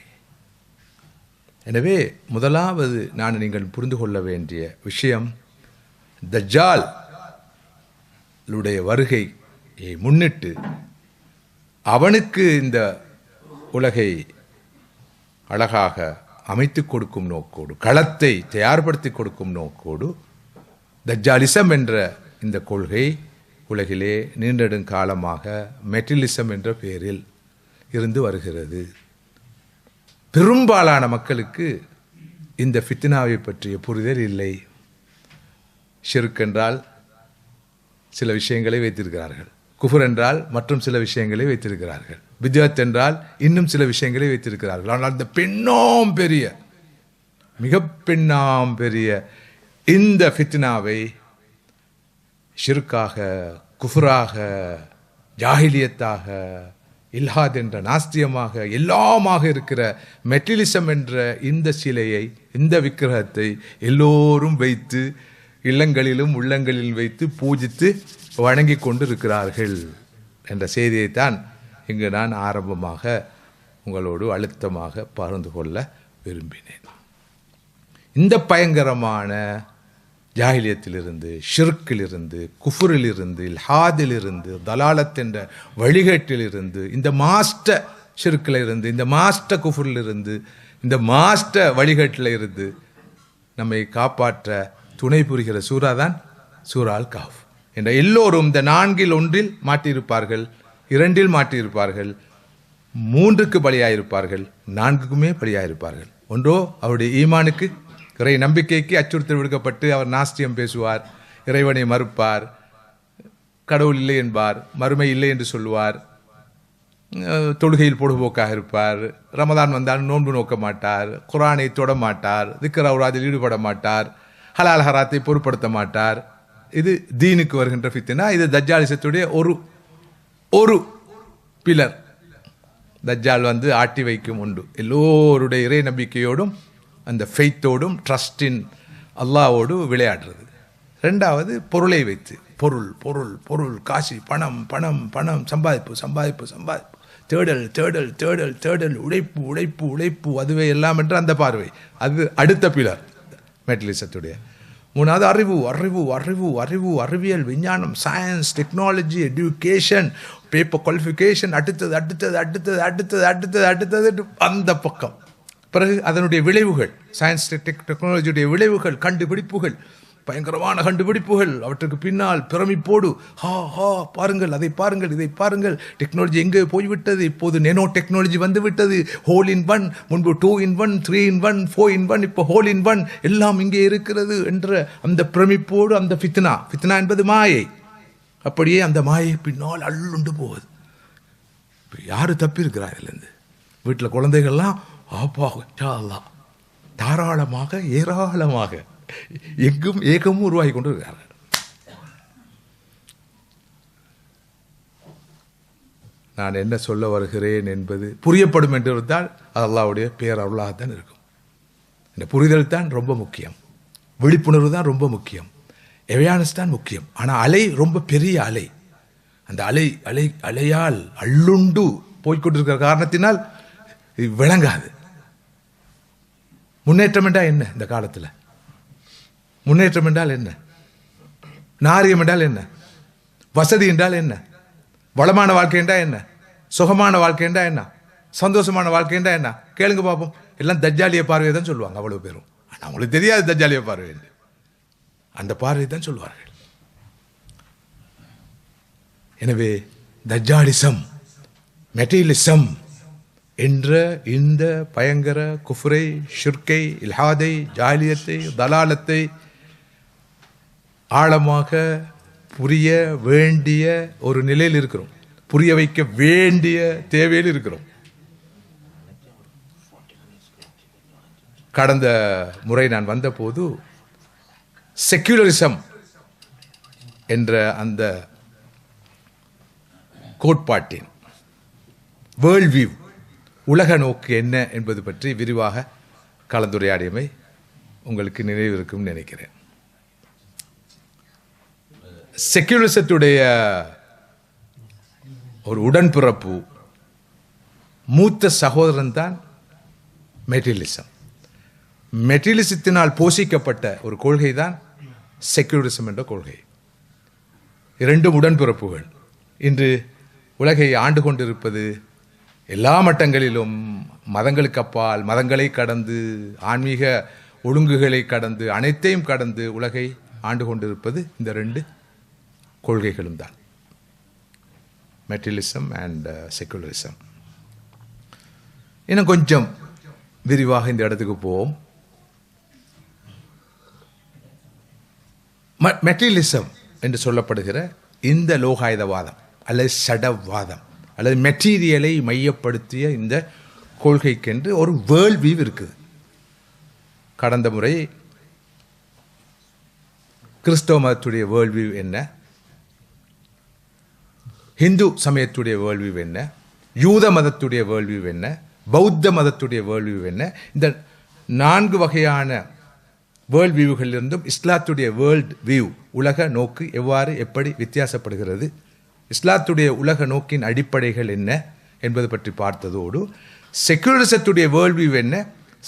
எனவே முதலாவது நான் நீங்கள் புரிந்து கொள்ள வேண்டிய விஷயம், தஜ்ஜாலுடைய வருகையை முன்னிட்டு அவனுக்கு இந்த உலகை அழகாக அமைத்து கொடுக்கும் நோக்கோடு, களத்தை தயார்படுத்தி கொடுக்கும் நோக்கோடு தஜ்ஜாலிசம் என்ற இந்த கொள்கை உலகிலே நீண்டெடுங்காலமாக மெட்டீரியலிசம் என்ற பெயரில் இருந்து வருகிறது. பெரும்பாலான மக்களுக்கு இந்த ஃபித்னாவை பற்றிய புரிதல் இல்லை. ஷிர்க் என்றால் சில விஷயங்களை வைத்திருக்கிறார்கள், குஃபர் என்றால் மற்றும் சில விஷயங்களை வைத்திருக்கிறார்கள், பித்அத் என்றால் இன்னும் சில விஷயங்களை வைத்திருக்கிறார்கள். ஆனால் இந்த மிக பெரிய இந்த ஃபித்னாவை ஷிர்காக, குஃபராக, ஜாஹிலியத்தாக, இல்ஹாத் என்ற நாஸ்தியமாக, எல்லாமாக இருக்கிற மெட்டீரியலிசம் என்ற இந்த சிலையை, இந்த விக்கிரகத்தை எல்லோரும் வைத்து இல்லங்களிலும் உள்ளங்களில் வைத்து பூஜித்து வணங்கி கொண்டு இருக்கிறார்கள் என்ற செய்தியைத்தான் இங்கு நான் ஆரம்பமாக உங்களோடு அழுத்தமாக பகிர்ந்து கொள்ள விரும்பினேன். இந்த பயங்கரமான ஜாஹிலியத்திலிருந்து, ஷிர்க்கிலிருந்து, குஃபுரிலிருந்து, இல்ஹாதிலிருந்து, தலாலத் என்ற வழிகேட்டிலிருந்து, இந்த மாஸ்டர் ஷிர்க்கில் இருந்து, இந்த மாஸ்டர் குஃபுரிலிருந்து, இந்த மாஸ்டர் வழிகேட்டில் இருந்து நம்மை காப்பாற்ற துணை புரிகிற சூறா தான் சூரா அல் கஹ்ஃப் என்ற. எல்லோரும் இந்த 4இல் 1 மாட்டியிருப்பார்கள், 2 மாட்டியிருப்பார்கள், 3க்கு பலியாயிருப்பார்கள், 4க்குமே பலியாயிருப்பார்கள். ஒன்றோ அவருடைய ஈமானுக்கு, இறை நம்பிக்கைக்கு அச்சுறுத்தல் விடுக்கப்பட்டு அவர் நாஸ்தியம் பேசுவார், இறைவனை மறுப்பார், கடவுள் இல்லை என்பார், மறுமை இல்லை என்று சொல்லுவார், தொழுகையில் பொழுதுபோக்காக இருப்பார், ரமதான் வந்தால் நோன்பு நோக்க மாட்டார், குர்ஆனை தொட மாட்டார், திக்ர் அவுராதில் ஈடுபட மாட்டார், ஹலால் ஹராத்தை பொருட்படுத்த மாட்டார். இது தீனுக்கு வருகின்ற ஃபித்னா. இது தஜ்ஜாலிசத்துடைய ஒரு பிலர். தஜ்ஜால் ஆட்டி வைக்கும் உண்டு. எல்லோருடைய இறை நம்பிக்கையோடும் அந்த ஃபெய்த்தோடும் ட்ரஸ்டின் அல்லாவோடு விளையாடுறது. 2வது பொருளை வைத்து, பொருள் பொருள் பொருள், காசு, பணம் பணம் பணம், சம்பாதிப்பு சம்பாதிப்பு சம்பாதிப்பு, தேடல் தேடல் தேடல் தேடல், உழைப்பு உழைப்பு உழைப்பு, அதுவே எல்லாம் என்ற அந்த பார்வை. அது அடுத்த பிலர் மெட்டலிசத்துடைய. மூணாவது அறிவு அறிவு அறிவு அறிவு, அறிவியல், விஞ்ஞானம், science, technology, education, paper qualification, அடுத்தது அடுத்தது அடுத்தது அடுத்தது அடுத்தது அடுத்தது அந்த பக்கம். பிறகு அதனுடைய விளைவுகள், சயின்ஸ் டெக்னாலஜியுடைய விளைவுகள், கண்டுபிடிப்புகள், பயங்கரமான கண்டுபிடிப்புகள், அவற்றுக்கு பின்னால் பிரமிப்போடு ஹா ஹா பாருங்கள், அதை பாருங்கள், இதை பாருங்கள், டெக்னாலஜி எங்கே போய்விட்டது, இப்போது நேனோ டெக்னாலஜி வந்து விட்டது, ஹோல் இன் ஒன், முன்பு 2 in 1, 3 in 1, 4 in 1, இப்போ ஹோல் இன் ஒன், எல்லாம் இங்கே இருக்கிறது என்ற அந்த பிரமிப்போடு அந்த ஃபித்னா என்பது மாயை. அப்படியே அந்த மாயை பின்னால் அள்ளுண்டு போகுது. இப்போ யாரு தப்பி இருக்கிறார் இதுலேருந்து? வீட்டில் குழந்தைகள்லாம் ஆப்பா தாராளமாக ஏராளமாக எங்கும் ஏகமும் உருவாகி கொண்டு இருக்கிறார்கள். நான் என்ன சொல்ல வருகிறேன் என்பது புரியப்படும் என்று இருந்தால் அது அல்லாஹ்வுடைய பேரருளாகத்தான் இருக்கும். இந்த புரிதல் தான் ரொம்ப முக்கியம், விழிப்புணர்வு தான் ரொம்ப முக்கியம், அவேர்னஸ் தான் முக்கியம். ஆனால் அலை ரொம்ப பெரிய அலை. அந்த அலையால் அள்ளுண்டு போய்கொண்டிருக்கிற காரணத்தினால் இது விளங்காது. முன்னேற்றம் என்றால் என்ன? இந்த காலத்தில் முன்னேற்றம் என்றால் என்ன? நாரியம் என்றால் என்ன? வசதி என்றால் என்ன? வளமான வாழ்க்கை என்றால் என்ன? சுகமான வாழ்க்கை என்றால் என்ன? சந்தோஷமான வாழ்க்கை என்றால் என்ன? கேளுங்க பார்ப்போம். எல்லாம் தஜ்ஜாலிய பார்வையை தான் சொல்லுவாங்க அவ்வளவு பேரும். ஆனால் அவங்களுக்கு தெரியாது தஜ்ஜாலிய பார்வை என்று. அந்த பார்வை தான் சொல்வார்கள். எனவே தஜ்ஜாலிசம், மெட்டீரியலிசம் என்ற இந்த பயங்கர குஃப்ரை, ஷிர்கை, இல்ஹாதை, ஜாலியத்தை, தலாலத்தை ஆழமாக புரிய வேண்டிய ஒரு நிலையில் இருக்கிறோம். புரிய வைக்க வேண்டிய தேவையில் இருக்கிறோம். கடந்த முறை நான் வந்தபோது செக்யூலரிசம் என்ற அந்த கோட்பாட்டின் வேர்ல்ட் வியூ, உலக நோக்கு என்ன என்பது பற்றி விரிவாக கலந்துரையாடியமை உங்களுக்கு நினைவு இருக்கும் நினைக்கிறேன். செக்யூலரிசத்துடைய ஒரு உடன்பிறப்பு, மூத்த சகோதரன் தான் மெட்டீரியலிசம். மெட்டீரியலிசத்தினால் போஷிக்கப்பட்ட ஒரு கொள்கை தான் செக்யூலரிசம் என்ற கொள்கை. இரண்டும் உடன்பிறப்புகள். இன்று உலகை ஆண்டு கொண்டிருப்பது எல்லா மட்டங்களிலும், மதங்களுக்கு அப்பால், மதங்களை கடந்து, ஆன்மீக ஒழுங்குகளை கடந்து, அனைத்தையும் கடந்து உலகை ஆண்டு கொண்டிருப்பது இந்த ரெண்டு கொள்கைகளும் தான், மெட்டீரியலிசம் அண்ட் செக்குலரிசம். இன்னும் கொஞ்சம் விரிவாக இந்த இடத்துக்கு போவோம். மெட்டீரியலிசம் என்று சொல்லப்படுகிற இந்த லோகாயுதவாதம் அல்லது சடவாதம் அல்லது மெட்டீரியலை மையப்படுத்திய இந்த கொள்கைக்கென்று ஒரு வேர்ல்ட் வியூ இருக்குது. கடந்த முறை கிறிஸ்தவ மதத்துடைய வேர்ல்ட் வியூ என்ன, ஹிந்து சமயத்துடைய வேர்ல்ட் வியூ என்ன, யூத மதத்துடைய வேர்ல்ட் வியூ என்ன, பௌத்த மதத்துடைய வேர்ல்ட் வியூ என்ன, இந்த 4 வகையான வேர்ல்ட் வியூகளிலிருந்தும் இஸ்லாத்துடைய வேர்ல்ட் வியூ, உலக நோக்கு எவ்வாறு எப்படி வித்தியாசப்படுகிறது, இஸ்லாத்துடைய உலக நோக்கின் அடிப்படைகள் என்ன என்பது பற்றி பார்த்ததோடு, செக்யூலரிசத்துடைய வேர்ல்ட் வியூ என்ன,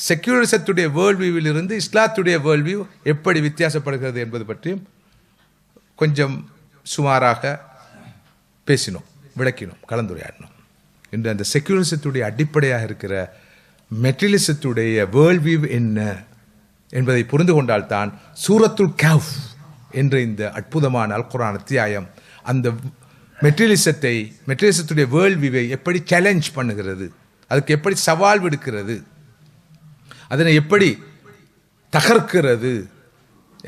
செக்யூலரிசத்துடைய வேர்ல்ட் வியூவிலிருந்து இஸ்லாத்துடைய வேர்ல்ட் வியூ எப்படி வித்தியாசப்படுகிறது என்பது பற்றியும் கொஞ்சம் சுமாராக பேசினோம், விளக்கினோம், கலந்துரையாடினோம். இன்று அந்த செக்யூலரிசத்துடைய அடிப்படையாக இருக்கிற மெட்டீரியலிசத்துடைய வேர்ல்ட் வியூ என்ன என்பதை புரிந்து கொண்டால்தான் சூரத்துல் கஹ்ஃப் என்ற இந்த அற்புதமான அல்குர்ஆன் அத்தியாயம் அந்த மெட்டீரியலிசத்துடைய வேர்ல்ட் வியூவை எப்படி சேலஞ்ச் பண்ணுகிறது, அதுக்கு எப்படி சவால் விடுக்கிறது, அதனை எப்படி தகர்க்கிறது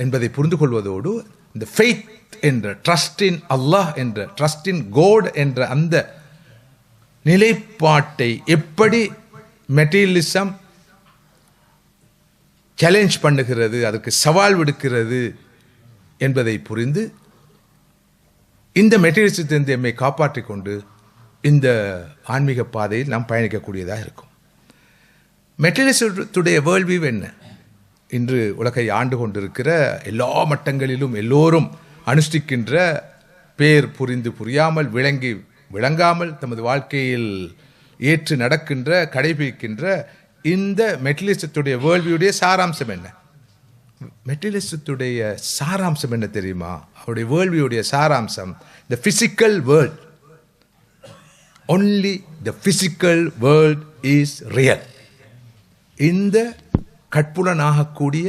என்பதை புரிந்து கொள்வதோடு, இந்த ஃபெய்த் என்ற, ட்ரஸ்ட் இன் அல்லாஹ் என்ற, ட்ரஸ்ட் இன் கோட் என்ற அந்த நிலைப்பாட்டை எப்படி மெட்டீரியலிசம் சேலஞ்ச் பண்ணுகிறது, அதற்கு சவால் விடுக்கிறது என்பதை புரிந்து இந்த மெட்டீரியலிசத்திலிருந்து எம்மை காப்பாற்றிக் கொண்டு இந்த ஆன்மீக பாதையில் நாம் பயணிக்கக்கூடியதாக இருக்கும். மெட்டீரியலிசத்துடைய வேர்ல்ட் வியூ என்ன? இன்று உலகை ஆண்டு கொண்டிருக்கிற எல்லா மட்டங்களிலும் எல்லோரும் அனுஷ்டிக்கின்ற பேர் புரிந்து புரியாமல் விளங்காமல் தமது வாழ்க்கையில் ஏற்று நடக்கின்ற கடைபிடிக்கின்ற இந்த மெட்டீரியலிசத்துடைய வேர்ல்வியுடைய சாராம்சம் என்ன? மெட்டீரியலிசத்துடைய சாராம்சம் என்ன தெரியுமா? அவருடைய வேர்ல்வியுடைய சாராம்சம் the physical world, only the physical world is real. இந்த கட்புலனாகக்கூடிய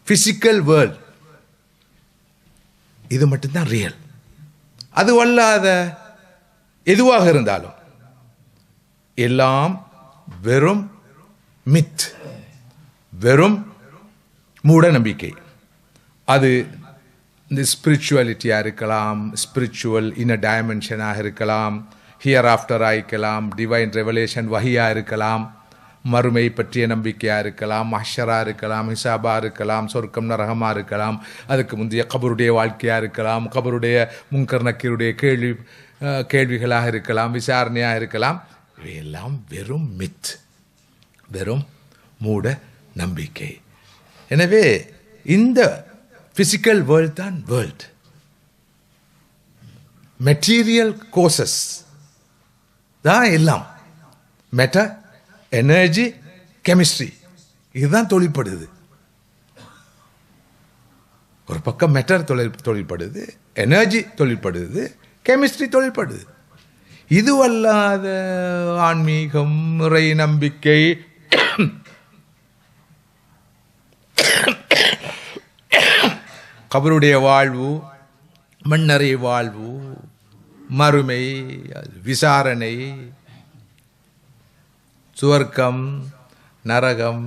physical world இது மட்டும்தான் ரியல். அது அல்லாத எதுவாக இருந்தாலும் எல்லாம் வெறும் மித், வெறும் மூட நம்பிக்கை. அது இந்த ஸ்பிரிச்சுவலிட்டியாக இருக்கலாம், ஸ்பிரிச்சுவல் இன்னர் டைமென்ஷனாக இருக்கலாம், ஹியர் ஆஃப்டராக இருக்கலாம், டிவைன் ரெவலேஷன் வஹியாக இருக்கலாம், மறுமை பற்றிய நம்பிக்கையாக இருக்கலாம், மஹ்ஷராக இருக்கலாம், ஹிசாபாக இருக்கலாம், சொர்க்கம் நரகமாக இருக்கலாம், அதுக்கு முந்தைய கபருடைய வாழ்க்கையாக இருக்கலாம், கபருடைய முன்கர் நக்கீருடைய கேள்விகளாக இருக்கலாம், விசாரணையாக இருக்கலாம். இவையெல்லாம் வெறும் மித், வெறும் மூட நம்பிக்கை. எனவே இந்த பிசிக்கல் வேர்ல்ட் தான் வேர்ல்ட். மெட்டீரியல் கோர்சஸ் தான் எல்லாம். மெட்டர், எனர்ஜி, கெமிஸ்ட்ரி இதுதான் தொழில்படுது. ஒரு பக்கம் மெட்டர் தொழில்படுது, எனர்ஜி தொழில்படுது, கெமிஸ்ட்ரி தொழில்படுது. இதுவல்லாத ஆன்மீகம், இறை நம்பிக்கை, கபருடைய வாழ்வு, மண்ணறை வாழ்வு, மறுமை, விசாரணை, சுவர்க்கம், நரகம்,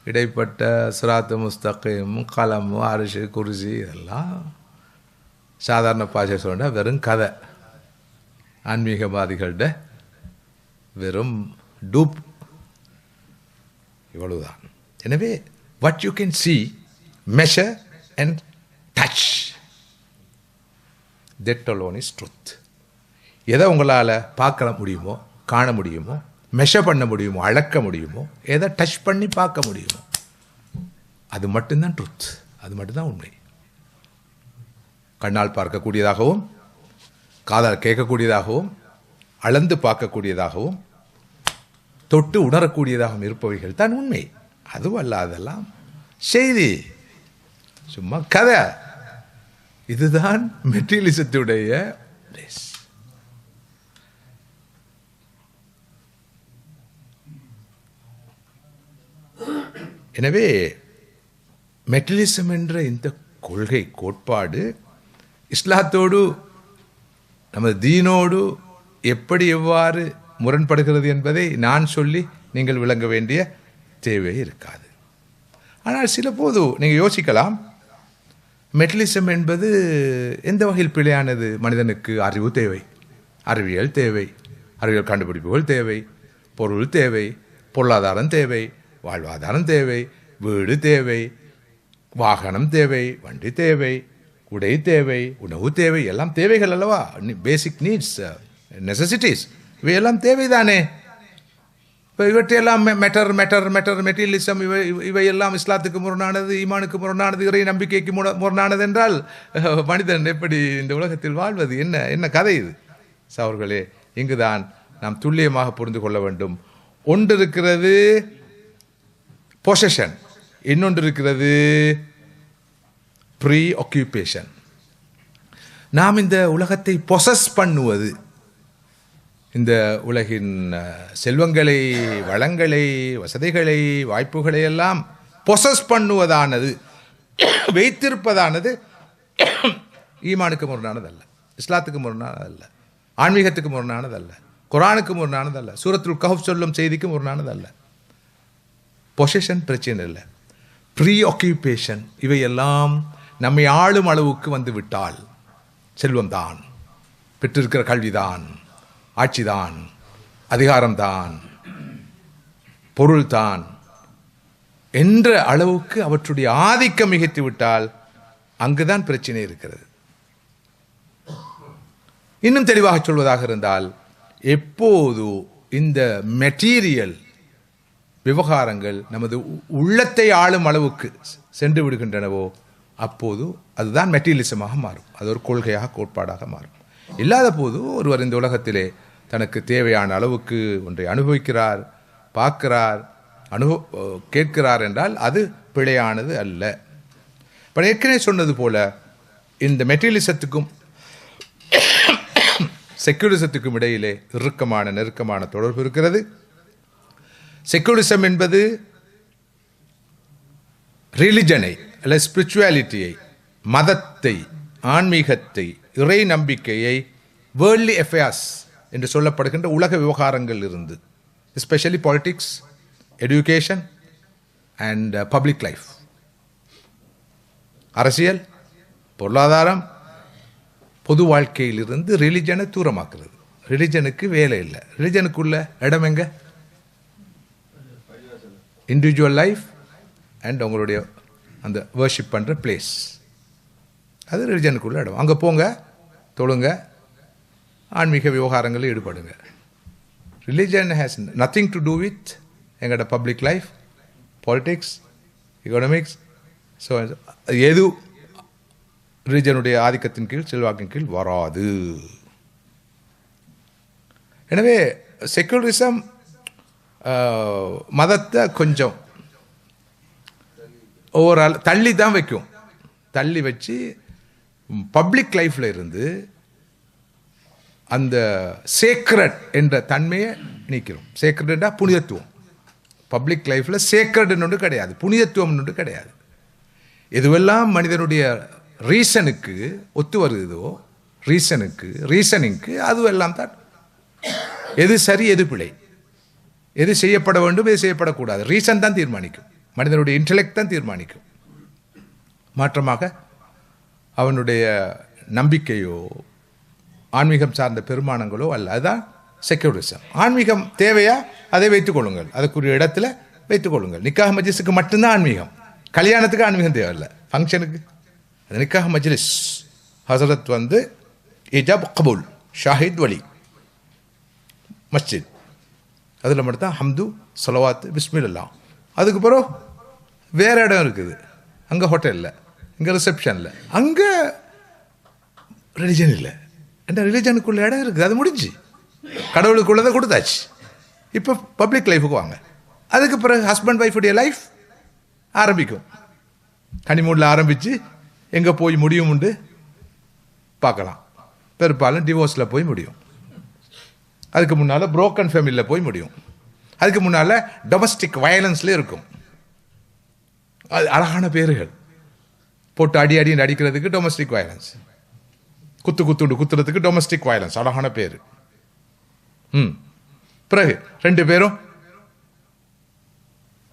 இடைப்பட்ட சிராத்து முஸ்தகீம், கலம், அரிசி, குருசி இதெல்லாம் சாதாரண பாஷை சொன்னால் வெறும் கதை. ஆன்மீகவாதிகள்ட வெறும் டூப். இவ்வளவுதான். எனவே what you can see, measure and touch, that alone is truth. எதை உங்களால் பார்க்க முடியுமோ, காண முடியுமோ, மெஷர் பண்ண முடியுமோ, அளக்க முடியுமோ, எதை டச் பண்ணி பார்க்க முடியுமோ, அது மட்டும்தான் ட்ருத், அது மட்டும்தான் உண்மை. கண்ணால் பார்க்கக்கூடியதாகவும், காதால் கேட்கக்கூடியதாகவும், அளந்து பார்க்கக்கூடியதாகவும், தொட்டு உணரக்கூடியதாகவும் இருப்பவைகள் தான் உண்மை. அதுவும் அல்லாதெல்லாம் செய்தி, சும்மா கதை. இதுதான் மெட்டீரியலிசத்துடைய பிளேஸ். எனவே மெட்டீரியலிசம் என்ற இந்த கொள்கை கோட்பாடு இஸ்லாத்தோடு நமது தீனோடு எப்படி எவ்வாறு முரண்படுகிறது என்பதை நான் சொல்லி நீங்கள் விளங்க வேண்டிய தேவை இருக்காது. ஆனால் சில போது நீங்கள் யோசிக்கலாம், மெட்டீரியலிசம் என்பது எந்த வகையில் பிழையானது? மனிதனுக்கு அறிவு தேவை, அறிவியல் தேவை, அறிவியல் கண்டுபிடிப்புகள் தேவை, பொருள் தேவை, பொருளாதாரம் தேவை, வாழ்வாதாரம் தேவை, வீடு தேவை, வாகனம் தேவை, வண்டி தேவை, உடை தேவை, உணவு தேவை, எல்லாம் தேவைகள் அல்லவா? பேசிக் நீட்ஸ், நெசசிட்டிஸ், இவையெல்லாம் தேவைதானே. இப்போ இவற்றையெல்லாம் மெட்டீரியலிசம் இவையெல்லாம் இஸ்லாத்துக்கு முரணானது, ஈமானுக்கு முரணானது, இறை நம்பிக்கைக்கு முரணானது என்றால் மனிதன் எப்படி இந்த உலகத்தில் வாழ்வது? என்ன கதை இது? அவர்களே, இங்குதான் நாம் துல்லியமாக புரிந்து கொள்ள வேண்டும். ஒன்று இருக்கிறது பொசஷன், இன்னொன்று இருக்கிறது ப்ரீ ஆக்குபேஷன். நாம் இந்த உலகத்தை பொசஸ் பண்ணுவது, இந்த உலகின் செல்வங்களை, வளங்களை, வசதிகளை, வாய்ப்புகளை எல்லாம் பொசஸ் பண்ணுவதானது, வைத்திருப்பதானது ஈமானுக்கு முரணானதல்ல, இஸ்லாத்துக்கு முரணானதல்ல, ஆன்மீகத்துக்கு முரணானதல்ல, குரானுக்கு முரணானதல்ல, சூரத்துல் கஹஃப் சொல்லும் செய்திக்கு முரணானதல்ல. பொசஷன் பிரச்சனை இல்லை, ப்ரீ ஆக்குபேஷன் இவையெல்லாம் நம்மை ஆளும் அளவுக்கு வந்து விட்டால், செல்வம்தான், பெற்றிருக்கிற கல்விதான், ஆட்சிதான், அதிகாரம்தான், பொருள்தான் என்ற அளவுக்கு அவற்றுடைய ஆதிக்கம் மிகைத்து விட்டால் அங்குதான் பிரச்சனை இருக்கிறது. இன்னும் தெளிவாக சொல்வதாக இருந்தால், எப்போது இந்த மெட்டீரியல் விவகாரங்கள் நமது உள்ளத்தை ஆளும் அளவுக்கு சென்று விடுகின்றனவோ அப்போது அதுதான் மெட்டீரியலிசமாக மாறும். அது ஒரு கொள்கையாக கோட்பாடாக மாறும். இல்லாத போது ஒருவர் இந்த உலகத்திலே தனக்கு தேவையான அளவுக்கு ஒன்றை அனுபவிக்கிறார், பார்க்கிறார், கேட்கிறார் என்றால் அது பிழையானது அல்ல. இப்போ ஏற்கனவே சொன்னது போல இந்த மெட்டீரியலிசத்துக்கும் செக்குலரிசத்துக்கும் இடையிலே நெருக்கமான தொடர்பு இருக்கிறது. செக்குலரிசம் என்பது ரிலிஜனை அல்ல ஸ்பிரிச்சுவாலிட்டியை, மதத்தை, ஆன்மீகத்தை, இறை நம்பிக்கையை வேர்ல்ட்லி அஃபேர்ஸ் என்று சொல்லப்படுகின்ற உலக விவகாரங்கள் இருந்து, especially politics, education and public life, அரசியல், பொருளாதாரம், பொது வாழ்க்கையிலிருந்து ரிலிஜனை தூரமாக்குறது. ரிலிஜனுக்கு வேலை இல்லை. ரிலிஜனுக்குள்ள இடம் எங்க? இண்டிவிஜுவல் லைஃப் அண்ட் உங்களுடைய அந்த வர்ஷிப் பண்ணுற பிளேஸ், அது ரிலிஜனுக்குள்ள இடம். அங்கே போங்க, தொழுங்க, ஆன்மீக விவகாரங்களில் ஈடுபடுங்க. Religion has nothing to do with எங்களோட public life, politics, economics. So எது ரிலிஜனுடைய ஆதிக்கத்தின் கீழ், செல்வாக்கின் கீழ் வராது. எனவே செக்குலரிசம் மதத்தை கொஞ்சம் ஓவரால் தள்ளி தான் வைக்கும். தள்ளி வச்சு பப்ளிக் லைஃப்பில் இருந்து அந்த சேக்ரட் என்ற தன்மையை நீக்கிறோம். சேக்ரட்னா புனிதத்துவம். பப்ளிக் லைஃப்பில் சேக்ரட்னு ஒன்று கிடையாது, புனிதத்துவம் ஒன்று கிடையாது. எதுவெல்லாம் மனிதனுடைய ரீசனுக்கு ஒத்து வருகிறதோ, ரீசனிங்க்கு அதுவெல்லாம் தான். எது சரி, எது பிழை, எது செய்யப்பட வேண்டும், எது செய்யப்படக்கூடாது, ரீசன் தான் தீர்மானிக்கும். மனிதனுடைய இன்டெலெக்ட் தான் தீர்மானிக்கும். மாற்றமாக அவனுடைய நம்பிக்கையோ ஆன்மீகம் சார்ந்த பெருமானங்களோ அல்ல. அதுதான் செக்குலரிசம். ஆன்மீகம் தேவையா, அதை வைத்துக் கொள்ளுங்கள், அதுக்குரிய இடத்துல வைத்துக் கொள்ளுங்கள். நிக்காஹ் மஜ்லிஸுக்கு மட்டும்தான் ஆன்மீகம், கல்யாணத்துக்கு ஆன்மீகம் தேவையில்லை. ஃபங்க்ஷனுக்கு அது நிக்காஹ் மஜ்லிஸ். ஹசரத் வந்து இஜாப் கபூல், ஷாஹித் வலி, மஸ்ஜித், அதில் மட்டும்தான் ஹம்து, சலவாத், பிஸ்மில்லா. அதுக்கு பிறகு வேறு இடம் இருக்குது, அங்கே ஹோட்டலில், இங்கே ரிசப்ஷனில், அங்கே ரிலிஜன் இல்லை. அந்த ரிலிஜனுக்குள்ள இடம் இருக்குது, அது முடிஞ்சு கடவுளுக்குள்ளதை கொடுத்தாச்சு. இப்போ பப்ளிக் லைஃபுக்கு வாங்க. அதுக்கு பிறகு ஹஸ்பண்ட் ஒய்ஃபுடைய லைஃப் ஆரம்பிக்கும். ஹனிமூனில் ஆரம்பித்து எங்கே போய் முடியும் உண்டு பார்க்கலாம். பெரும்பாலும் டிவோர்ஸில் போய் முடியும். அதுக்கு முன்னால் புரோக்கன் ஃபேமிலியில் போய் முடியும். அதுக்கு முன்னால் டொமஸ்டிக் வயலன்ஸ்லேயே இருக்கும். அது அழகான பேர்கள் போட்டு அடின்னு அடிக்கிறதுக்கு டொமஸ்டிக் வயலன்ஸ், குத்துறதுக்கு டொமஸ்டிக் வயலன்ஸ், அழகான பேர். பிறகு ரெண்டு பேரும்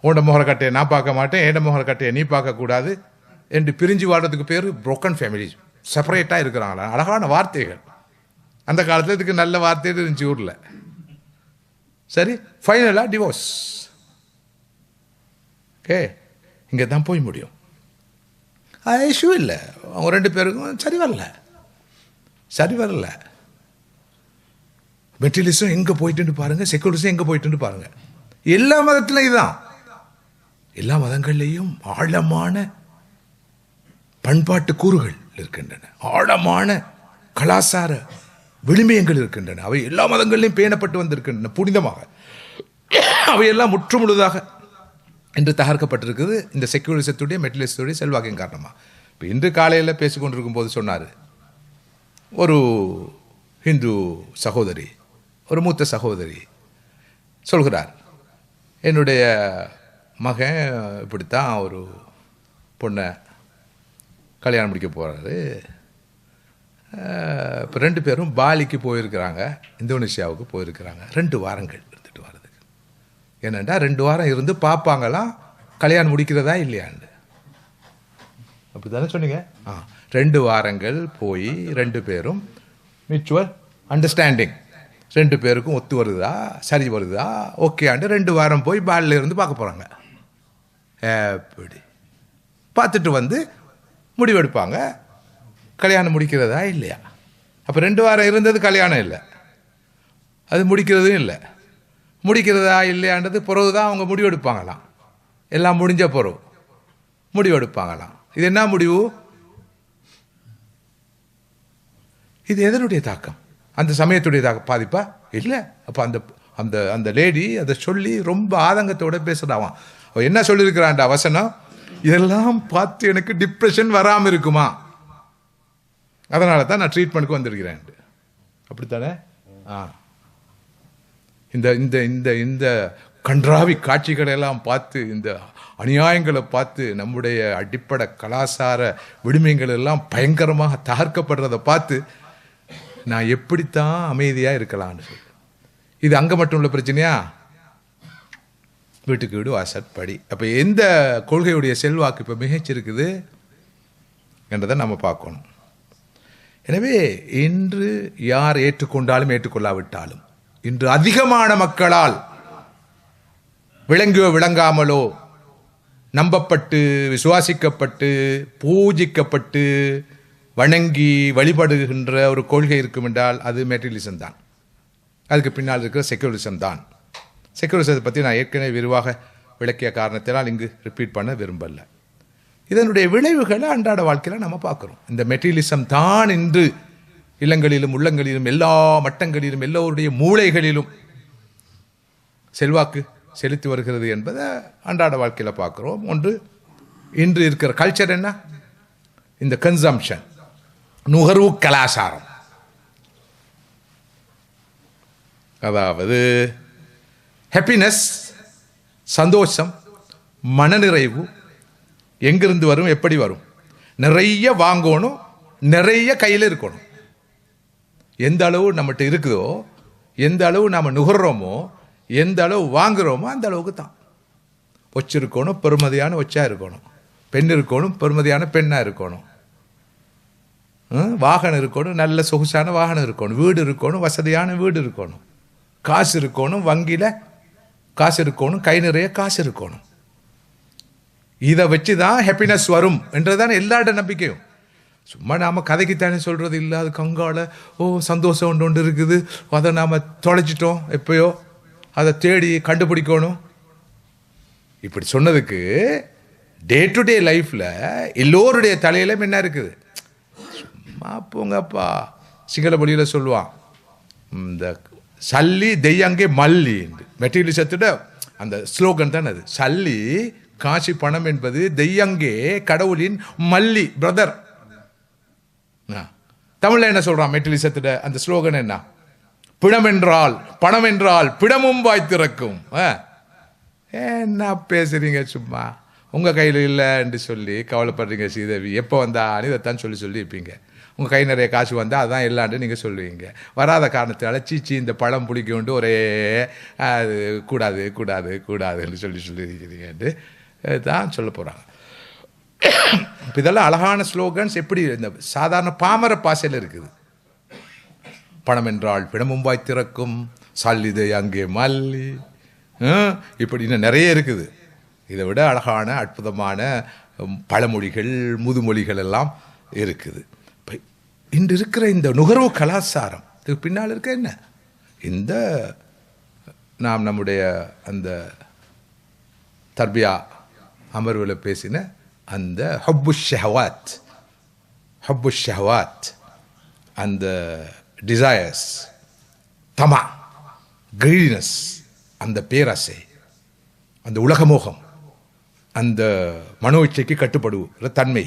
உண்ட முகரக்கட்டையை நான் பார்க்க மாட்டேன், ஏண்ட முகரக்கட்டையை நீ பார்க்கக்கூடாது என்று பிரிஞ்சு வாழ்றதுக்கு பேர் புரோக்கன் ஃபேமிலி, செப்பரேட்டாக இருக்கிறாங்களா. அழகான வார்த்தைகள். அந்த காலத்தில் இதுக்கு நல்ல வார்த்தைகள் இருந்துச்சு ஊரில். சரி, ஃபைனலாக டிவோர்ஸ். ஓகே, இங்கே தான் போய் முடியும். அது இஷ்யூ இல்லை. அவங்க ரெண்டு பேருக்கும் சரி வரல. மெட்டீரியலிசம் எங்கே போயிட்டு பாருங்க, செக்குலரிசம் எங்கே போயிட்டு பாருங்க. எல்லா மதத்திலும் இதுதான். எல்லா மதங்கள்லேயும் ஆழமான பண்பாட்டு கூறுகள் இருக்கின்றன, ஆழமான கலாச்சார விளிமயங்கள் இருக்கின்றன. அவை எல்லா மதங்களிலும் பேணப்பட்டு வந்திருக்கின்றன புனிதமாக. அவையெல்லாம் முற்றுமுழுதாக என்று தகர்க்கப்பட்டிருக்குது இந்த செக்குலரிசத்துடைய, மெட்டீரியலிசத்துடைய செல்வாக்கின் காரணமாக. இப்போ இன்று காலையில் பேசிக்கொண்டிருக்கும் போது சொன்னார், ஒரு ஹிந்து சகோதரி, ஒரு மூத்த சகோதரி சொல்கிறார், என்னுடைய மகன் இப்படித்தான் ஒரு பொண்ணை கல்யாணம் முடிக்க போகிறாரு. இப்போ ரெண்டு பேரும் பாலிக்கு போயிருக்கிறாங்க, இந்தோனேஷியாவுக்கு போயிருக்கிறாங்க. 2 வாரங்கள் எடுத்துகிட்டு வர்றதுக்கு. என்னென்னா 2 வாரம் இருந்து பார்ப்பாங்களாம் கல்யாணம் முடிக்கிறதா இல்லையான்னு. அப்படி தானே சொன்னீங்க? 2 வாரங்கள் போய் 2 பேரும் மியூச்சுவல் அண்டர்ஸ்டாண்டிங், 2 பேருக்கும் ஒத்து வருதா, சரி வருதா, ஓகேயாண்டு 2 வாரம் போய் பாலில் இருந்து பார்க்க போகிறாங்க. எப்படி பார்த்துட்டு வந்து முடிவெடுப்பாங்க கல்யாணம் முடிக்கிறதா இல்லையா. அப்போ 2 வாரம் இருந்தது கல்யாணம் இல்லை, அது முடிக்கிறதும் இல்லை. முடிக்கிறதா இல்லையான்றது பிறகு தான் அவங்க முடிவெடுப்பாங்களாம். எல்லாம் முடிஞ்ச பிறகு முடிவெடுப்பாங்களாம். இது என்ன முடிவு? இது எதனுடைய தாக்கம்? அந்த சமயத்துடைய பாதிப்பா? இல்லை. அப்போ அந்த அந்த அந்த லேடி அதை சொல்லி ரொம்ப ஆதங்கத்தோட பேசுறாவான். அவன் என்ன சொல்லியிருக்கிறான்டா வசனம்? இதெல்லாம் பார்த்து எனக்கு டிப்ரெஷன் வராமல் இருக்குமா, அதனால தான் நான் ட்ரீட்மெண்ட்டுக்கு வந்திருக்கிறேன். அப்படித்தானே? இந்த இந்த இந்த இந்த கன்றாவி காட்சிகளை எல்லாம் பார்த்து, இந்த அநியாயங்களை பார்த்து, நம்முடைய அடிப்படை கலாச்சார விடுமைகள் எல்லாம் பயங்கரமாக தகர்க்கப்படுறதை பார்த்து நான் எப்படித்தான் அமைதியாக இருக்கலான்னு சொல்லி. இது அங்கே மட்டும் உள்ள பிரச்சனையா? வீட்டுக்கு வீடு வாசற்படி. அப்போ எந்த கொள்கையுடைய செல்வாக்கு இப்போ மிகச்சிருக்குது என்றதை நம்ம பார்க்கணும். எனவே இன்று யார் ஏற்றுக்கொண்டாலும் ஏற்றுக்கொள்ளாவிட்டாலும், இன்று அதிகமான மக்களால் விளங்கியோ விளங்காமலோ நம்பப்பட்டு விசுவாசிக்கப்பட்டு பூஜிக்கப்பட்டு வணங்கி வழிபடுகின்ற ஒரு கொள்கை இருக்கும் என்றால் அது மெட்டீரியலிசம் தான். அதுக்கு பின்னால் இருக்கிற செக்குலரிசம் தான். செக்குலரிசத்தை பற்றி நான் ஏற்கனவே விரிவாக விளக்கிய காரணத்தினால் இங்கு ரிப்பீட் பண்ண விரும்பல. இதனுடைய விளைவுகளை அன்றாட வாழ்க்கையில் நம்ம பார்க்குறோம். இந்த மெட்டீரியலிசம் தான் இன்று இல்லங்களிலும் உள்ளங்களிலும் எல்லா மட்டங்களிலும் எல்லோருடைய மூளைகளிலும் செல்வாக்கு செலுத்தி வருகிறது என்பதை அன்றாட வாழ்க்கையில் பார்க்குறோம். ஒன்று, இன்று இருக்கிற கல்ச்சர் என்ன? இந்த கன்சம்ஷன், நுகர்வு கலாச்சாரம். அதாவது ஹாப்பினஸ், சந்தோஷம், மனநிறைவு எங்கிருந்து வரும், எப்படி வரும்? நிறைய வாங்கணும், நிறைய கையில் இருக்கணும். எந்த அளவு நம்மகிட்ட இருக்குதோ, எந்த அளவு நாம் நுகர்றோமோ, எந்த அளவு வாங்குகிறோமோ அந்த அளவுக்கு தான். ஒச்சு இருக்கணும், பெருமதியான ஒச்சா இருக்கணும். பெண் இருக்கணும், பெருமதியான பெண்ணாக இருக்கணும். வாகனம் இருக்கணும், நல்ல சொகுசான வாகனம் இருக்கணும். வீடு இருக்கணும், வசதியான வீடு இருக்கணும். காசு இருக்கணும், வங்கியில் காசு இருக்கணும், கை நிறைய காசு இருக்கணும். இதை வச்சு தான் ஹாப்பினஸ் வரும் என்றதான எல்லாரோட நம்பிக்கையும். சும்மா நாம் கதைக்குத்தானே சொல்கிறது இல்லை. அது கங்கால சந்தோஷம் ஒன்று இருக்குது, அதை நாம் தொலைச்சிட்டோம் எப்பயோ, அதை தேடி கண்டுபிடிக்கணும். இப்படி சொன்னதுக்கு டே டு டே லைஃப்பில் எல்லோருடைய தலையிலும் என்ன இருக்குது? சும்மா போங்கப்பா. சிங்கள மொழியில் சொல்லுவான், இந்த சல்லி தெய்யங்கே மல்லி. மெட்டீரியலிசத்தோட அந்த ஸ்லோகன் தான் அது. சல்லி, காசி, பணம் என்பது தெய்யங்கே கடவுளின் மல்லி, பிரதர். தமிழில் என்ன சொல்கிறான் மெட்டீரியலிசத்தோட அந்த ஸ்லோகன் என்ன? பிணம் என்றால் பணம் என்றால் பிணமும் வாய்த்திறக்கும். என்ன பேசுறீங்க? சும்மா உங்கள் கையில் இல்லைன்னு சொல்லி கவலைப்படுறீங்க ஸ்ரீதேவி. எப்போ வந்தான்னு இதைத்தான் சொல்லி இருப்பீங்க. உங்கள் கை நிறைய காசு வந்தால் அதுதான் எல்லான்னு நீங்கள் சொல்லுவீங்க. வராத காரணத்தால் சீச்சி இந்த பழம் பிடிக்கும்ட்டு ஒரே அது கூடாது கூடாது கூடாதுன்னு சொல்லியிருக்கிறீங்கன்ட்டு தான் சொல்ல போகிறாங்க. இப்போ இதெல்லாம் அழகான ஸ்லோகன்ஸ். எப்படி இந்த சாதாரண பாமர பாசையில் இருக்குது. பணம் என்றால் பிணமும் வாய் திறக்கும், சல்லிதை அங்கே மல்லி, இப்படி இன்னும் நிறைய இருக்குது. இதை விட அழகான அற்புதமான பழமொழிகள் முதுமொழிகள் எல்லாம் இருக்குது. இன்று இருக்கிற இந்த நுகர்வு கலாச்சாரம் இதுக்கு பின்னால் இருக்க என்ன? இந்த நாம் நம்முடைய அந்த தர்பியா அமர்வில் பேசின அந்த ஹப்பு ஷஹவாத், அந்த டிசையர்ஸ், தமா, கிரீடினஸ், அந்த பேராசை, அந்த உலகமோகம், அந்த மனோ இச்சைக்கு கட்டுப்படுகிற தன்மை,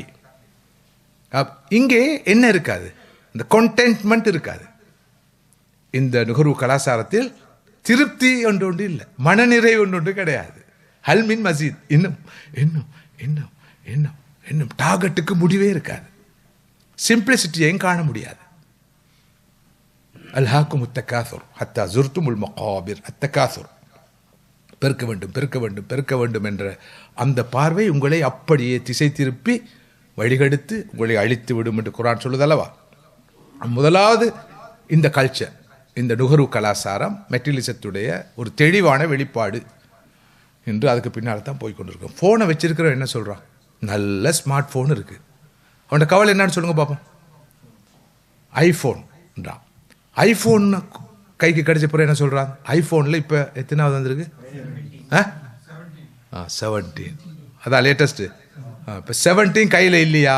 இங்கே என்ன இருக்காது? இந்த கண்டென்ட்மெண்ட் இருக்காது. இந்த நுகர்வு கலாச்சாரத்தில் திருப்தி ஒன்று இல்லை, மனநிறைவு ஒன்று கிடையாது. ஹல்மின் மசீத், இன்னும் இன்னும் இன்னும் இன்னும் இன்னும் டார்கெட்டுக்கு முடிவே இருக்காது. சிம்பிளிசிட்டியையும் காண முடியாது. அல்ஹாக்கும் அத்தகாசுர் ஹத்தா ஜுர்துமுல் மகாபிர். அத்தகாசுர், பெருக்க வேண்டும் பெருக்க வேண்டும் பெருக்க வேண்டும் என்ற அந்த பார்வை உங்களை அப்படியே திசை திருப்பி வழிகெடுத்து உங்களை அழித்து விடும் என்று குர்ஆன் சொல்லுதல்லவா. முதலாவது இந்த கல்ச்சர், இந்த நுகர்வு கலாச்சாரம் மெட்டீரியலிசத்துடைய ஒரு தெளிவான வெளிப்பாடு என்று அதுக்கு பின்னால் தான் போய்கொண்டிருக்கோம். ஃபோனை வச்சிருக்கிறவன் என்ன சொல்கிறான்? நல்ல ஸ்மார்ட் ஃபோன் இருக்குது. அவனோட கவலை என்னன்னு சொல்லுங்க பார்ப்போம். ஐஃபோன்றான். ஐஃபோன் கைக்கு கிடைச்ச பிறகு என்ன சொல்கிறான்? ஐஃபோனில் இப்போ எத்தனாவது வந்திருக்கு? 17. அதான் லேட்டஸ்ட்டு. இப்போ 17 கையில் இல்லையா,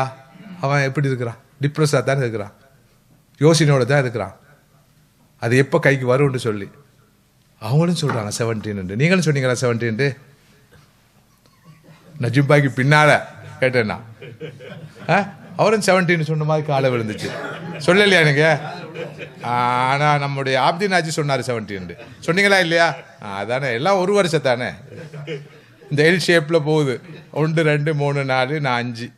அவன் எப்படி இருக்கிறான்? டிப்ரெஸ்ஸாக தான் இருக்கிறான், யோசனையோடு தான் இருக்கிறான். அது எப்போ கைக்கு வரும்னு சொல்லி அவங்களும் சொல்கிறாங்க 17. நீங்களும் சொன்னீங்களா 17? நஜிம்பாய்க்கு பின்னால் கேட்டேன்னா அவரும் 17 சொன்ன மாதிரி காலை விழுந்துச்சு. சொல்லலையா எனக்கு? ஆனால் நம்முடைய ஆப்தினாஜி சொன்னார் 17. சொன்னீங்களா இல்லையா? அதானே, எல்லாம் ஒரு வருஷம் தானே. இந்த எல் ஷேப்பில் போகுது, 1 2 3 4 5.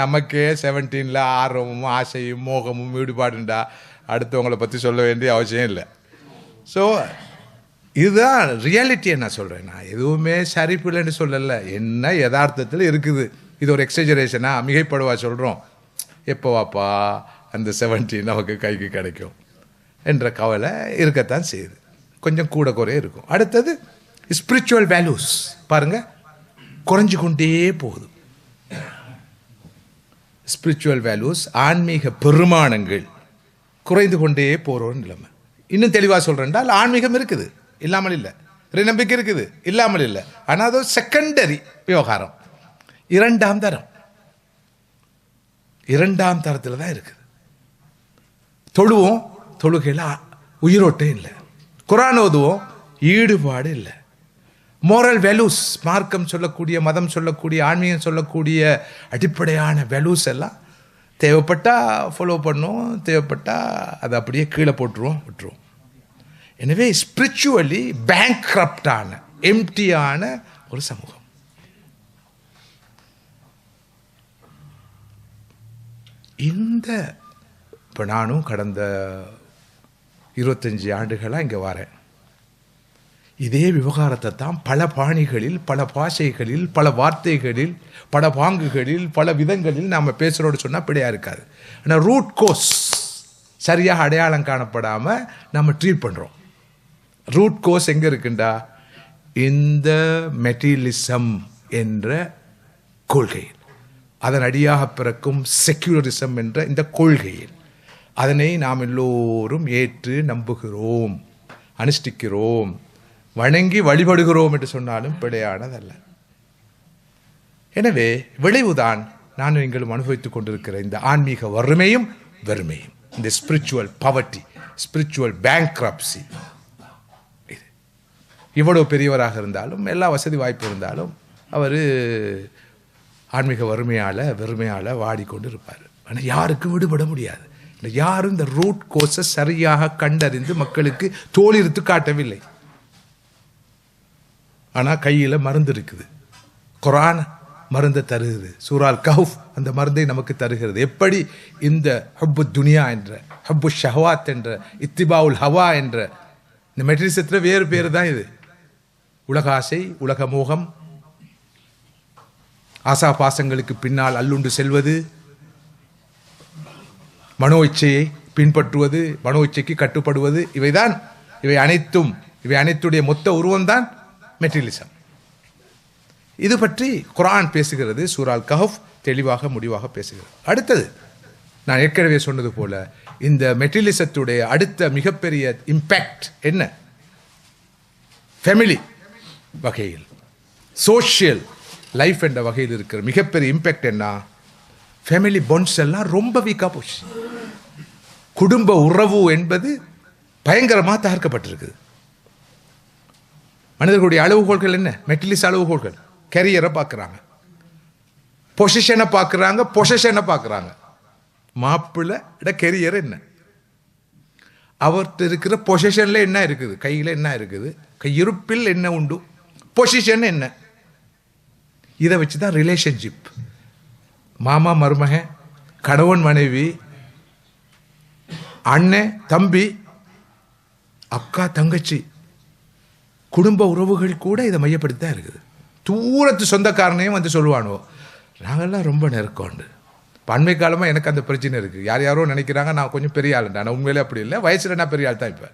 நமக்கே 17 ஆர்வமும் ஆசையும் மோகமும் ஈடுபாடுண்டா அடுத்தவங்களை பற்றி சொல்ல வேண்டிய அவசியம் இல்லை. ஸோ இதுதான் ரியாலிட்டியை நான் சொல்கிறேன். நான் எதுவுமே சரிப்பில்லைன்னு சொல்லலை, என்ன யதார்த்தத்தில் இருக்குது. இது ஒரு எக்ஸஜரேஷனா, மிகைப்படுவா சொல்கிறோம். எப்போ வாப்பா அந்த 17 நமக்கு கைக்கு கிடைக்கும் என்ற கவலை இருக்கத்தான் செய்யுது, கொஞ்சம் கூட குறைய இருக்கும். அடுத்தது ஸ்பிரிச்சுவல் வேல்யூஸ் பாருங்க, குறைஞ்சு கொண்டே போகுது. ஸ்பிரிச்சுவல் வேல்யூஸ், ஆன்மீக பெருமானங்கள் குறைந்து கொண்டே போகிற நிலைமை. இன்னும் தெளிவாக சொல்கிறேன்டால் ஆன்மீகம் இருக்குது, இல்லாமல் இல்லை. நம்பிக்கை இருக்குது, இல்லாமல் இல்லை. ஆனால் அது செகண்டரி விவகாரம், இரண்டாம் தரத்தில் தான் இருக்குது. தொழுவோம், தொழுகையில் உயிரோட்டம் இல்லை. குர்ஆன் ஓதுவோம், ஈடுபாடு இல்லை. மோரல் வேல்யூஸ், மார்க்கம் சொல்லக்கூடிய, மதம் சொல்லக்கூடிய, ஆன்மீகம் சொல்லக்கூடிய அடிப்படையான வேல்யூஸ் எல்லாம் தேவைப்பட்டால் ஃபாலோ பண்ணுவோம், தேவைப்பட்டால் அதை அப்படியே கீழே போட்டுருவோம், விட்டுருவோம். எனவே ஸ்பிரிச்சுவலி பேங்க்ரப்டான, எம்டியான ஒரு சமூகம். இந்த இப்போ நானும் கடந்த 25 ஆண்டுகளாக இங்கே வரேன். இதே விவகாரத்தை தான் பல பாணிகளில், பல பாஷைகளில், பல வார்த்தைகளில், பல பாங்குகளில், பல விதங்களில் நாம் பேசுகிறோடு சொன்னால் பிழையாக இருக்காது. ஆனால் ரூட் கோஸ் சரியாக அடையாளம் காணப்படாமல் நம்ம ட்ரீட் பண்ணுறோம். ரூட் கோஸ் எங்கே இருக்குண்டா, இந்த மெட்டீரியலிசம் என்ற கொள்கையில், அதன் அடியாக பிறக்கும் செக்யூலரிசம் என்ற இந்த கொள்கையில் அதனை நாம் எல்லோரும் ஏற்று நம்புகிறோம், அனுஷ்டிக்கிறோம், வணங்கி வழிபடுகிறோம் என்று சொன்னாலும் பிழையானதல்ல. எனவே விளைவுதான் நான் நீங்களும் அனுபவித்துக் கொண்டிருக்கிற இந்த ஆன்மீக வறுமையும் வெறுமையும், இந்த ஸ்பிரிச்சுவல் பவர்ட்டி, ஸ்பிரிச்சுவல் பேங்க்ரப்சி. இவ்வளவு பெரியவராக இருந்தாலும், எல்லா வசதி வாய்ப்பு இருந்தாலும், அவர் ஆன்மீக வெறுமையால் வாடிக்கொண்டு இருப்பார். ஆனால் யாருக்கும் விடுபட முடியாது. யாரும் இந்த ரூட் கோஸை சரியாக கண்டறிந்து மக்களுக்கு தோலிருத்து காட்டவில்லை. ஆனால் கையில் மருந்து இருக்குது. குர்ஆன் மருந்தை தருகிறது. சூரால் கஹ்ஃப் அந்த மருந்தை நமக்கு தருகிறது. எப்படி இந்த ஹப்பு துனியா என்ற, ஹப்பு ஷஹவாத் என்ற, இத்திபாவுல் ஹவா என்ற இந்த மெட்டீரியல்ஸில் வேறு பேர் தான் இது. உலக ஆசை, உலக மோகம், ஆசா பாசங்களுக்கு பின்னால் அல்லுண்டு செல்வது, மனோ இச்சையை பின்பற்றுவது, மனோ இச்சைக்கு கட்டுப்படுவது, இவை அனைத்துடைய மொத்த உருவம்தான் மெட்டீரியலிசம். இது பற்றி குர்ஆன் பேசுகிறது. சூரால் கஹ்ஃப் தெளிவாக முடிவாக பேசுகிறது. அடுத்தது நான் ஏற்கனவே சொன்னது போல, இந்த மெட்டீரியலிசத்துடைய அடுத்த மிகப்பெரிய இம்பேக்ட் என்ன? ஃபேமிலி வகையில், சோஷியல் லைஃப் என்ற வகையில் இருக்கிற மிகப்பெரிய இம்பேக்ட் என்ன? ஃபேமிலி பாண்ட்ஸ் எல்லாம் ரொம்ப வீக்காக போச்சு. குடும்ப உறவு என்பது பயங்கரமாக தகர்க்கப்பட்டிருக்கு. மனிதர்களுடைய அளவுகோல்கள் என்ன? மெட்டீரியல்ஸ் அளவுகோல்கள். கரியரை பார்க்குறாங்க, பொசிஷனை பார்க்குறாங்க. மாப்பிள்ளை கெரியர் என்ன? அவர்கிட்ட இருக்கிற பொசிஷனில் என்ன இருக்குது, கையில் என்ன இருக்குது, கையிருப்பில் என்ன உண்டு, பொசிஷன் என்ன? இதை வச்சு தான் ரிலேஷன்ஷிப். மாமா மருமகன், கணவன் மனைவி, அண்ணன் தம்பி, அக்கா தங்கச்சி, குடும்ப உறவுகள் கூட இதை மையப்படுத்தி தான் இருக்குது. தூரத்து சொந்தக்காரனையும் வந்து சொல்லுவானோ, நாங்கள்லாம் ரொம்ப நெருக்கோண்டு. அண்மை காலமாக எனக்கு அந்த பிரச்சனை இருக்குது. யாரோ நினைக்கிறாங்க நான் கொஞ்சம் பெரிய ஆளுண்டா. நான் உண்மையிலே அப்படி இல்லை. வயசில் நான் பெரிய ஆள் தான். இப்போ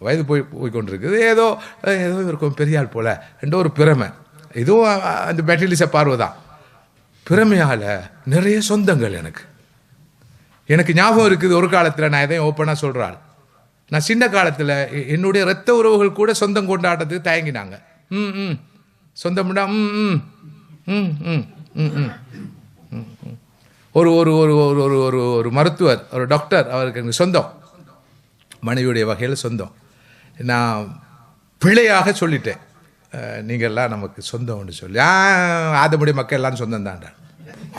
வயது போய்கொண்டிருக்குது. ஏதோ இருக்கும் பெரிய ஆள் போல என்ற ஒரு பிரமை. இதுவும் அந்த மெட்டீரியலிச பார்வை தான். பிரமையால் நிறைய சொந்தங்கள் எனக்கு ஞாபகம் இருக்குது. ஒரு காலத்தில் நான் எதையும் ஓப்பனாக சொல்கிறாள், நான் சின்ன காலத்தில் என்னுடைய இரத்த உறவுகள் கூட சொந்தம் கொண்டாடுறதுக்கு தயங்கினாங்க. சொந்தம்டா ஒரு ஒரு ஒரு ஒரு ஒரு ஒரு ஒரு மருத்துவர், ஒரு டாக்டர், அவருக்கு எனக்கு சொந்தம், மனைவியுடைய வகையில் சொந்தம். நான் பிள்ளையாக சொல்லிட்டேன், நீங்கள்லாம் நமக்கு சொந்தம்னு சொல்லி. ஆதமுடைய மக்கள் எல்லாம் சொந்தம் தான்டா.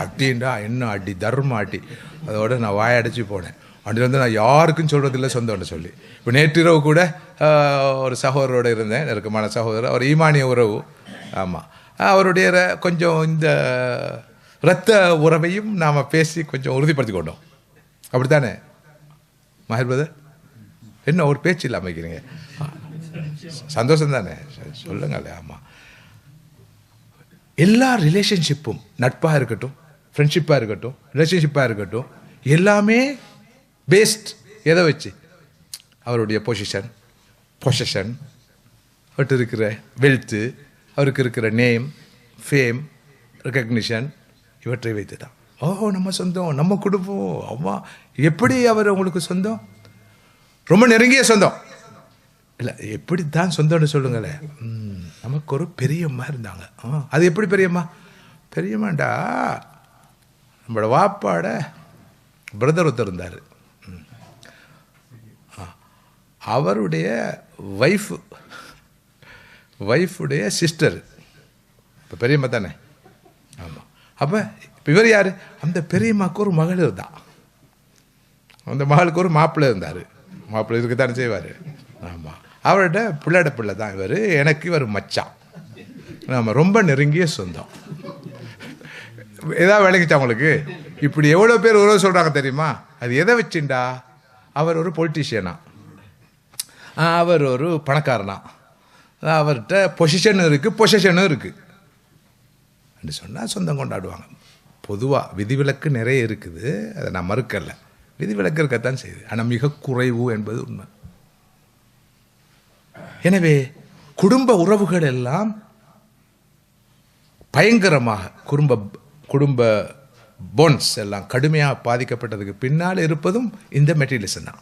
அட்டின்டா என்ன அடி, தர்ம அடி. அதோடு நான் வாயடைச்சி போனேன். அப்படி வந்து நான் யாருக்கும் சொல்கிறதில்ல சொந்தம்னு சொல்லி. இப்போ நேற்றிரவு கூட ஒரு சகோதரோடு இருந்தேன், நெருக்கமான சகோதரர், அவர் ஈமானிய உறவு. ஆமாம், அவருடைய கொஞ்சம் இந்த இரத்த உறவையும் நாம் பேசி கொஞ்சம் உறுதிப்படுத்தி கொண்டோம். அப்படித்தானே மாஹிர் பிரதர்? என்ன ஒரு பேச்சு இல்லை அமைக்கிறீங்க? சந்தோஷம் தானே, சொல்லுங்களே. ஆமாம், எல்லா ரிலேஷன்ஷிப்பும், நட்பாக இருக்கட்டும், ஃப்ரெண்ட்ஷிப்பாக இருக்கட்டும், ரிலேஷன்ஷிப்பாக இருக்கட்டும், எல்லாமே பேஸ்ட் எதை வச்சு? அவருடைய பொசிஷன், அவர்கிட்ட இருக்கிற வெல்த்து, அவருக்கு இருக்கிற நேம், ஃபேம், ரெக்கக்னிஷன், இவற்றை வைத்து தான். ஓ, நம்ம சொந்தம், நம்ம குடும்பம். அம்மா, எப்படி அவர் உங்களுக்கு சொந்தம்? ரொம்ப நெருங்கிய சொந்தம் இல்லை, எப்படி தான் சொந்தம்னு சொல்லுங்களேன். நமக்கு ஒரு பெரியம்மா இருந்தாங்க. அது எப்படி பெரியம்மா? பெரியம்மாண்டா நம்மளோட வாப்பாட பிரதர் ஒருத்தர் இருந்தார். அவருடைய ஒய்ஃபுடைய சிஸ்டர் இப்போ பெரியம்மா தானே. ஆமாம், அப்போ இவர் யார்? அந்த பெரியம்மாவுக்கு ஒரு மகள் இருந்தான், அந்த மகளுக்கு ஒரு மாப்பிள்ளை இருந்தார். மாப்பிள்ளை இருக்குத்தானே செய்வார். ஆமாம், அவர்கிட்ட பிள்ளை தான் இவர். எனக்கு இவர் மச்சான். ஆமாம், ரொம்ப நெருங்கிய சொந்தம். ஏதாவது விளங்கிச்சா உங்களுக்கு? இப்படி எவ்வளோ பேர் உறவு சொல்கிறாங்க தெரியுமா? அது எதை வச்சுண்டா? அவர் ஒரு பொலிட்டீஷியனா, அவர் ஒரு பணக்காரனா, அவர்கிட்ட பொசிஷனும் இருக்குது, பொசிஷனும் இருக்குது அப்படி சொன்னால் சொந்தம் கொண்டாடுவாங்க. பொதுவாக விதிவிலக்கு நிறைய இருக்குது, அதை நான் மறுக்கலை. விதிவிலக்கு இருக்கத்தான் செய்யுது, ஆனால் மிக குறைவு என்பது உண்மை. எனவே குடும்ப உறவுகள் எல்லாம் பயங்கரமாக, குடும்ப போன்ஸ் எல்லாம் கடுமையாக பாதிக்கப்பட்டதுக்கு பின்னால் இருப்பதும் இந்த மெட்டீரியலிசம் தான்.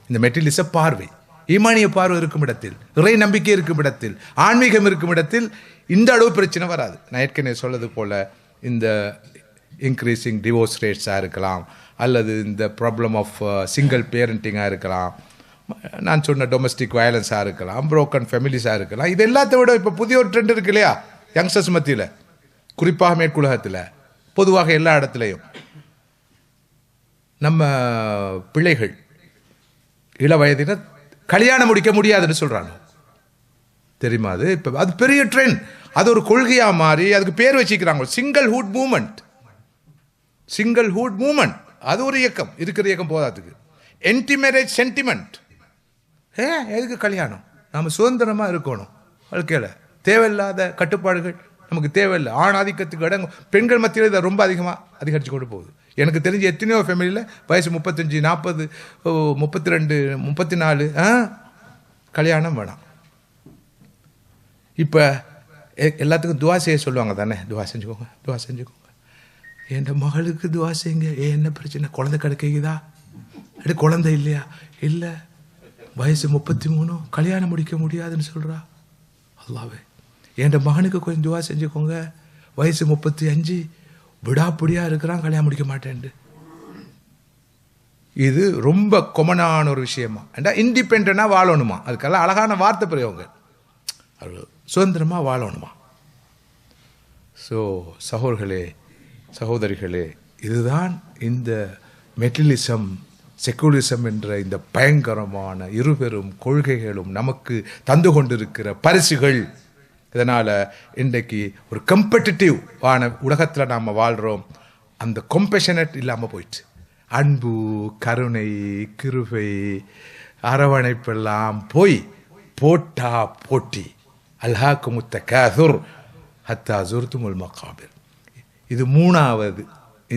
இந்த மெட்டீரியலிச பார்வை, ஈமானிய பார்வை இருக்கும் இடத்தில், இறை நம்பிக்கை இருக்கும் இடத்தில், ஆன்மீகம் இருக்கும் இடத்தில் இந்த அளவு பிரச்சனை வராது. நான் ஏற்கனவே சொல்லது போல் இந்த இன்க்ரீஸிங் டிவோர்ஸ் ரேட்ஸாக இருக்கலாம், அல்லது இந்த ப்ராப்ளம் ஆஃப் சிங்கிள் பேரண்டிங்காக இருக்கலாம், நான் சொன்ன டொமஸ்டிக் வயலன்ஸாக இருக்கலாம், புரோக்கன் ஃபேமிலிஸாக இருக்கலாம். இது எல்லாத்த விட இப்போ புதிய ஒரு ட்ரெண்ட் இருக்கு இல்லையா, யங்ஸ்டர்ஸ் மத்தியில், குறிப்பாக மேற்குலகத்தில், பொதுவாக எல்லா இடத்துலையும் நம்ம பிள்ளைகள் இள வயதினர் கல்யாணம் முடிக்க முடியாதுன்னு சொல்கிறாங்க தெரியுமா? அது இப்போ அது பெரிய ட்ரெண்ட், அது ஒரு கொள்கையாக மாறி அதுக்கு பேர் வச்சுக்கிறாங்க சிங்கிள்ஹுட் மூமெண்ட். அது ஒரு இயக்கம், இருக்கிற இயக்கம் போதாதுக்கு. என்டி மேரேஜ் சென்டிமெண்ட். எதுக்கு கல்யாணம்? நாம் சுதந்திரமாக இருக்கணும் வாழ்க்கையில். தேவையில்லாத கட்டுப்பாடுகள் நமக்கு தேவையில்லை. ஆண் ஆதிக்கத்துக்கு இடம் பெண்கள் மத்தியில் இதை ரொம்ப அதிகரித்து கொண்டு போகுது. எனக்கு தெரிஞ்ச எத்தனையோ ஃபேமிலியில் வயசு 35, 40, 32, 34 கல்யாணம் வேணாம். இப்போ எல்லாத்துக்கும் துவா செய்ய சொல்லுவாங்க தானே, துவா செஞ்சுக்கோங்க. என் மகளுக்கு துவா செய்யுங்க. என்ன பிரச்சனை? குழந்தை கிடைக்குதா? அப்படி குழந்தை இல்லையா? இல்லை, வயசு 33, கல்யாணம் முடிக்க முடியாதுன்னு சொல்கிறா. அல்லாவே, என் மகனுக்கு கொஞ்சம் துவா செஞ்சுக்கோங்க. வயசு 35, விடாப்பிடியாக இருக்கிறான், கல்யாணம் முடிக்க மாட்டேன்ட்டு. இது ரொம்ப கொமனான ஒரு விஷயமா. ஏண்டா இண்டிபெண்டாக வாழணுமா? அதுக்கெல்லாம் அழகான வார்த்தை பிரயோகம். அது சுதந்திரமாக வாழணுமா? ஸோ சகோதரிகளே, இதுதான் இந்த மெட்டீரியலிசம், செக்குலரிசம் என்ற இந்த பயங்கரமான இருபெரும் கொள்கைகளும் நமக்கு தந்து கொண்டிருக்கிற பரிசுகள். இதனால் இன்றைக்கு ஒரு கம்பெட்டிட்டிவ் ஆன உலகத்தில் நாம் வாழ்கிறோம். அந்த கம்பேஷனட் இல்லாமல் போயிடுச்சு. அன்பு, கருணை, கிருபை, அரவணைப்பெல்லாம் போட்டி. அல்ஹாக்கும் தகாசுர் ஹத்தா ஜுர்துமுல் மகாபிர். இது 3வது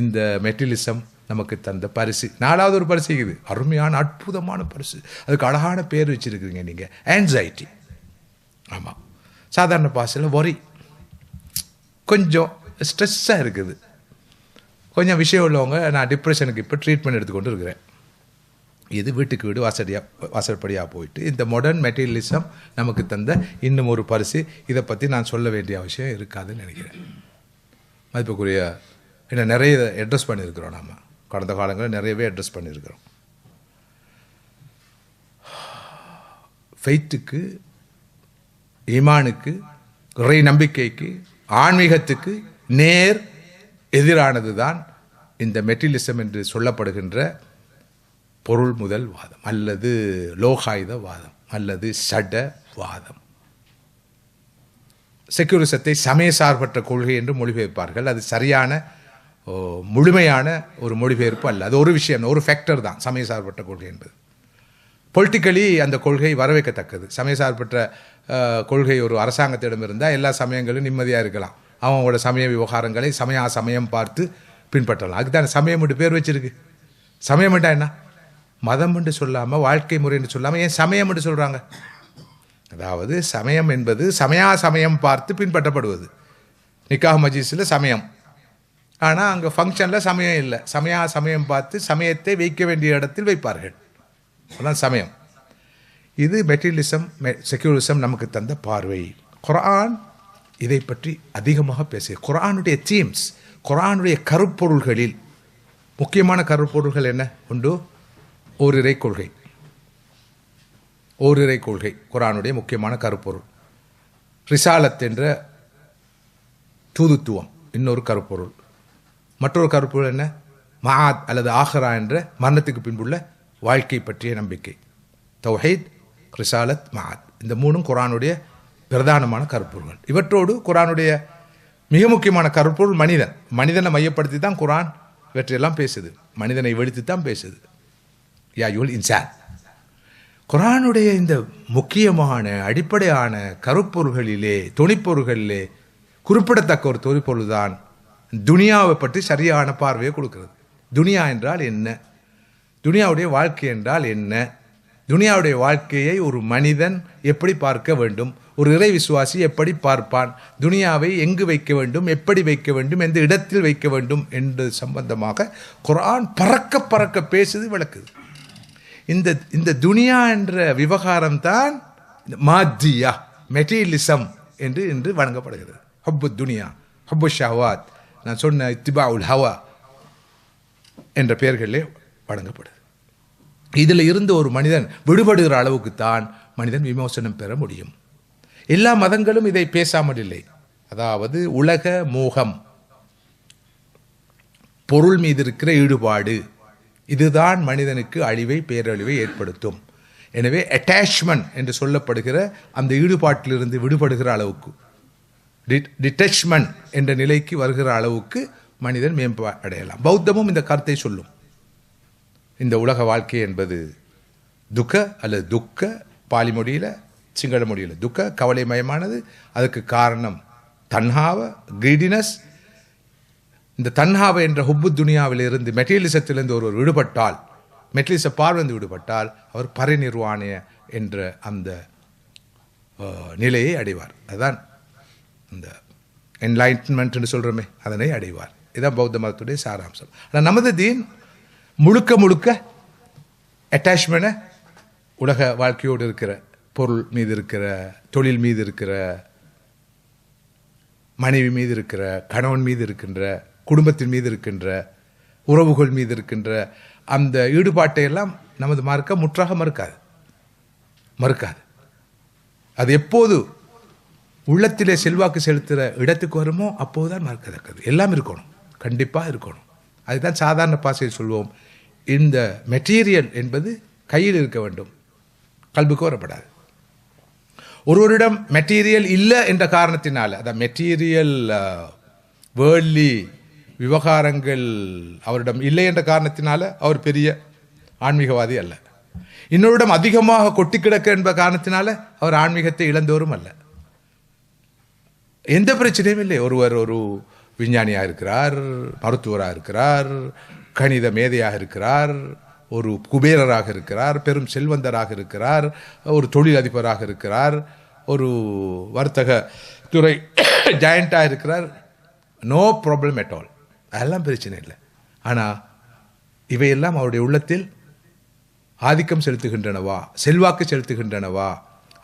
இந்த மெட்டீரியலிசம் நமக்கு தந்த பரிசு. 4வது ஒரு பரிசு இது, அருமையான அற்புதமான பரிசு. அதுக்கு அழகான பேர் வச்சுருக்குறீங்க நீங்கள், ஆன்சைட்டி. ஆமாம், சாதாரண பாஷையில் worry. கொஞ்சம் ஸ்ட்ரெஸ்ஸாக இருக்குது, கொஞ்சம் விஷயம் உள்ளவங்க. நான் டிப்ரெஷனுக்கு இப்போ ட்ரீட்மெண்ட் எடுத்துக்கொண்டு இருக்கிறேன். இது வீட்டுக்கு வீடு வாசற்படியாக போயிட்டு இந்த மாடர்ன் மெட்டீரியலிசம் நமக்கு தந்த இன்னும் ஒரு பரிசு. இதை பற்றி நான் சொல்ல வேண்டிய அவசியம் இருக்காதுன்னு நினைக்கிறேன். மதிப்புக்குரிய என்ன நிறைய அட்ரஸ் பண்ணியிருக்கிறோம். நாம் கடந்த காலங்களில் நிறையவே அட்ரஸ் பண்ணியிருக்கிறோம். ஃபெய்த்துக்கு, ஈமானுக்கு, இறை நம்பிக்கைக்கு, ஆன்மீகத்துக்கு நேர் எதிரானது தான் இந்த மெட்டீரியலிசம் என்று சொல்லப்படுகின்ற பொருள் முதல் வாதம் அல்லது லோகாயுத வாதம் அல்லது சடவாதம். செக்யூரிசத்தை சமய சார்பற்ற கொள்கை என்று மொழிபெயர்ப்பார்கள். அது சரியான முழுமையான ஒரு மொழிபெயர்ப்பு அல்ல. அது ஒரு விஷயம், ஒரு ஃபேக்டர் தான் சமய சார்பற்ற கொள்கை என்பது. பொலிட்டிக்கலி அந்த கொள்கை வரவேற்கத்தக்கது. சமய சார்பற்ற கொள்கை ஒரு அரசாங்கத்திடம் இருந்தால் எல்லா சமயங்களும் நிம்மதியாக இருக்கலாம். அவங்களோட சமய விவகாரங்களை சமயம் பார்த்து பின்பற்றலாம். அதுதான் சமயம் என்று பேர் வச்சிருக்கு. சமயம் என்றால் என்ன? மதம் என்று சொல்லாமல், வாழ்க்கை முறை என்று சொல்லாமல் ஏன் சமயம் என்று சொல்கிறாங்க? அதாவது சமயம் என்பது சமயம் பார்த்து பின்பற்றப்படுவது. நிக்காஹ் மஜ்லிஸில் சமயம், ஆனால் அங்கே ஃபங்க்ஷனில் சமயம் இல்லை. சமயம் பார்த்து சமயத்தை வைக்க வேண்டிய இடத்தில் வைப்பார்கள். அதுதான் சமயம். இது மெட்டீரியலிசம், செக்யூரிசம் நமக்கு தந்த பார்வை. குர்ஆன் இதை பற்றி அதிகமாக பேசிய குர்ஆனுடைய தீம்ஸ், குர்ஆனுடைய கருப்பொருள்களில் முக்கியமான கருப்பொருள்கள் என்ன உண்டு? ஓரிரை கொள்கை. ஓரிரை கொள்கை குர்ஆனுடைய முக்கியமான கருப்பொருள். ரிசாலத் என்ற தூதுத்துவம் இன்னொரு கருப்பொருள். மற்றொரு கருப்பொருள் என்ன? மஆத் அல்லது ஆஹ்ரா என்ற மரணத்துக்கு பின்புள்ள வாழ்க்கை பற்றிய நம்பிக்கை. தௌஹீத், ரிசாலத், மஆத், இந்த மூணும் குர்ஆனுடைய பிரதானமான கருப்பொருள்கள். இவற்றோடு குர்ஆனுடைய மிக முக்கியமான கருப்பொருள் மனிதன். மனிதனை மையப்படுத்தி தான் குர்ஆன் இவற்றையெல்லாம் பேசுது. மனிதனை வெடித்து தான் பேசுது. யா யுல் இன்சான். குர்ஆனுடைய இந்த முக்கியமான அடிப்படையான கருப்பொருள்களிலே, துணிப்பொருள்களிலே குறிப்பிடத்தக்க ஒரு துணிப்பொருள் தான் துனியாவை பற்றி சரியான பார்வையை கொடுக்கிறது. துனியா என்றால் என்ன? துனியாவுடைய வாழ்க்கை என்றால் என்ன? துனியாவுடைய வாழ்க்கையை ஒரு மனிதன் எப்படி பார்க்க வேண்டும்? ஒரு இறை விசுவாசி எப்படி பார்ப்பான்? துனியாவை எங்கு வைக்க வேண்டும், எப்படி வைக்க வேண்டும், எந்த இடத்தில் வைக்க வேண்டும் என்று சம்பந்தமாக குர்ஆன் பறக்க பேசுது, விளக்குது. இந்த துனியா என்ற விவகாரம் தான் மாத்தியா, மெட்டீரியலிசம் என்று இன்று வழங்கப்படுகிறது. ஹப்பு துனியா, ஹப்பு ஷஹவாத், நான் சொன்ன இத்திபாஉல் ஹவா என்ற பெயர்களிலே வழங்கப்படுது. இதில் இருந்து ஒரு மனிதன் விடுபடுகிற அளவுக்கு தான் மனிதன் விமோசனம் பெற முடியும். எல்லா மதங்களும் இதை பேசாமல் இல்லை. அதாவது உலக மோகம், பொருள் மீது இருக்கிற ஈடுபாடு, இதுதான் மனிதனுக்கு அழிவை, பேரழிவை ஏற்படுத்தும். எனவே அட்டாச்மெண்ட் என்று சொல்லப்படுகிற அந்த ஈடுபாட்டிலிருந்து விடுபடுகிற அளவுக்கு, டிட்டாச்மெண்ட் என்ற நிலைக்கு வருகிற அளவுக்கு மனிதன் மேம்படையலாம். பௌத்தமும் இந்த கருத்தை சொல்லும். இந்த உலக வாழ்க்கை என்பது துக்க அல்லது துக்க, பாலி மொழியில், சிங்கள மொழியில் துக்க, கவலைமயமானது. அதுக்கு காரணம் தன்ஹாவ, கிரீடினஸ். இந்த தன்ஹாவ என்ற ஹுப்பு துனியாவிலிருந்து, மெட்டீரியலிசத்திலிருந்து ஒருவர் விடுபட்டால், மெட்டீரியலிச பார்வைந்து விடுபட்டால், அவர் பரிநிர்வாண என்ற அந்த நிலையை அடைவார். அதுதான் இந்த என்லைட்மெண்ட் என்று சொல்கிறோமே, அதனை அடைவார். இதுதான் பௌத்த மதத்துடைய சாராம்சம். ஆனால் நமது தீன் முழுக்க அட்டாச்மெண்ட்டை உலக வாழ்க்கையோடு இருக்கிற பொருள் மீது இருக்கிற, தொழில் மீது இருக்கிற, மனைவி மீது இருக்கிற, கணவன் மீது இருக்கின்ற, குடும்பத்தின் மீது இருக்கின்ற, உறவுகள் மீது இருக்கின்ற அந்த ஈடுபாட்டை எல்லாம் நமது மார்க்கம் முற்றாக மறுக்காது. அது எப்போது உள்ளத்திலே செல்வாக்கு செலுத்துகிற இடத்துக்கு வருமோ அப்போதுதான் மறுக்கத்தக்கது. எல்லாம் இருக்கணும், கண்டிப்பாக இருக்கணும். அதுதான் சாதாரண பாசையில் சொல்வோம், இந்த மெட்டீரியல் என்பது கையில் இருக்க வேண்டும், கல்புக்கு வரப்படாது. ஒருவரிடம் மெட்டீரியல் இல்லை என்ற காரணத்தினால, அதான் மெட்டீரியல் வேர்ல்ட்லி விவகாரங்கள் அவரிடம் இல்லை என்ற காரணத்தினால அவர் பெரிய ஆன்மீகவாதி அல்ல. இன்னொருடம் அதிகமாக கொட்டி கிடக்க என்ற காரணத்தினால அவர் ஆன்மீகத்தை இழந்தவரும் அல்ல. எந்த பிரச்சனையும் இல்லை. ஒருவர் ஒரு விஞ்ஞானியாக இருக்கிறார், மருத்துவராக இருக்கிறார், கணித மேதையாக இருக்கிறார், ஒரு குபேரராக இருக்கிறார், பெரும் செல்வந்தராக இருக்கிறார், ஒரு தொழிலதிபராக இருக்கிறார், ஒரு வர்த்தக துறை ஜாயிண்டாக இருக்கிறார். No problem at all. அதெல்லாம் பிரச்சனை இல்லை. ஆனால் இவையெல்லாம் அவருடைய உள்ளத்தில் ஆதிக்கம் செலுத்துகின்றனவா, செல்வாக்கு செலுத்துகின்றனவா,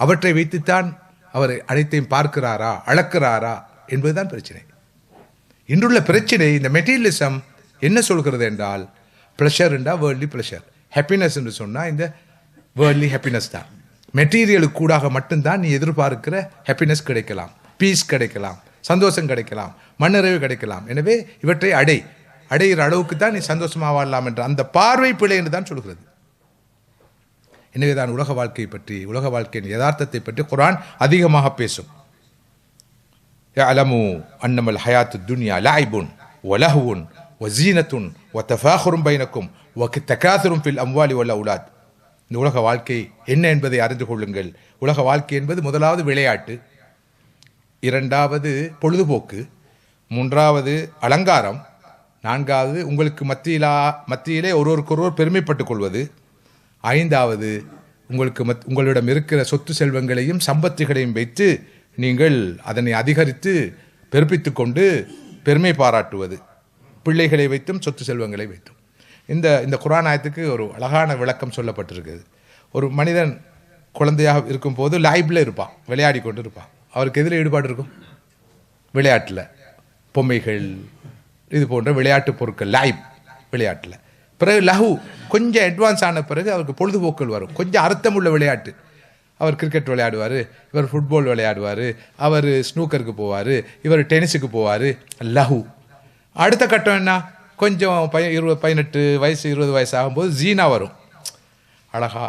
அவற்றை வைத்துத்தான் அவர் அனைத்தையும் பார்க்கிறாரா, அளக்கிறாரா என்பதுதான் பிரச்சனை. இன்றுள்ள பிரச்சனை இந்த மெட்டீரியலிசம் என்ன சொல்கிறது என்றால், ப்ளஷர்ண்டா வேர்ல்ட்லி ப்ளஷர், ஹாப்பினஸ் என்று சொன்னால் இந்த வேர்ல்ட்லி ஹாப்பினஸ் தான். மெட்டீரியலுக்கு கூடாக மட்டும்தான் நீ எதிர்பார்க்கிற ஹாப்பினஸ் கிடைக்கலாம், பீஸ் கிடைக்கலாம், சந்தோஷம் கிடைக்கலாம், மண்ணறிவு கிடைக்கலாம். எனவே இவற்றை அடைகிற அளவுக்கு தான் நீ சந்தோஷமாக வாழலாம் என்ற அந்த பார்வை பிழை என்று தான் சொல்கிறது. எனவே தான் உலக வாழ்க்கையை பற்றி, உலக வாழ்க்கையின் யதார்த்தத்தை பற்றி குர்ஆன் அதிகமாக பேசும். يعلموا أنما الحياة الدنيا لعب ولهو وزينة وتفاخر بينكم وتكاثر في الأموال والأولاد. இந்த உலக வாழ்க்கை என்ன என்பதை அறிந்து கொள்ளுங்கள். உலக வாழ்க்கை என்பது முதலாவது விளையாட்டு, இரண்டாவது பொழுதுபோக்கு, மூன்றாவது அலங்காரம், நான்காவது உங்களுக்கு மத்தியிலே ஒருவருக்கொருவர் பெருமைப்பட்டுக் கொள்வது, ஐந்தாவது உங்களிடம் இருக்கிற சொத்து செல்வங்களையும் சம்பத்துகளையும் வைத்து நீங்கள் அதனை அதிகரித்து பெருப்பித்து கொண்டு பெருமை பாராட்டுவது, பிள்ளைகளை வைத்தும் சொத்து செல்வங்களை வைத்தும். இந்த குர்ஆன் ஆயத்துக்கு ஒரு அழகான விளக்கம் சொல்லப்பட்டிருக்குது. ஒரு மனிதன் குழந்தையாக இருக்கும்போது லைப்ல இருப்பான், விளையாடி கொண்டு இருப்பான். அவருக்கு எதில் ஈடுபாடு இருக்கும்? விளையாட்டில், பொம்மைகள், இது போன்ற விளையாட்டு பொருட்கள், லைப் விளையாட்டில். பிறகு லஹு கொஞ்சம் அட்வான்ஸ் ஆன பிறகு அவருக்கு பொழுதுபோக்கள் வரும், கொஞ்சம் அர்த்தமுள்ள விளையாட்டு. அவர் கிரிக்கெட் விளையாடுவார், இவர் ஃபுட்பால் விளையாடுவார், அவர் ஸ்னூக்கருக்கு போவார், இவர் டென்னிஸுக்கு போவார். லஹு. அடுத்த கட்டம் என்ன? கொஞ்சம் 18 வயசு 20 வயசு ஆகும்போது ஜீனா வரும். அழகா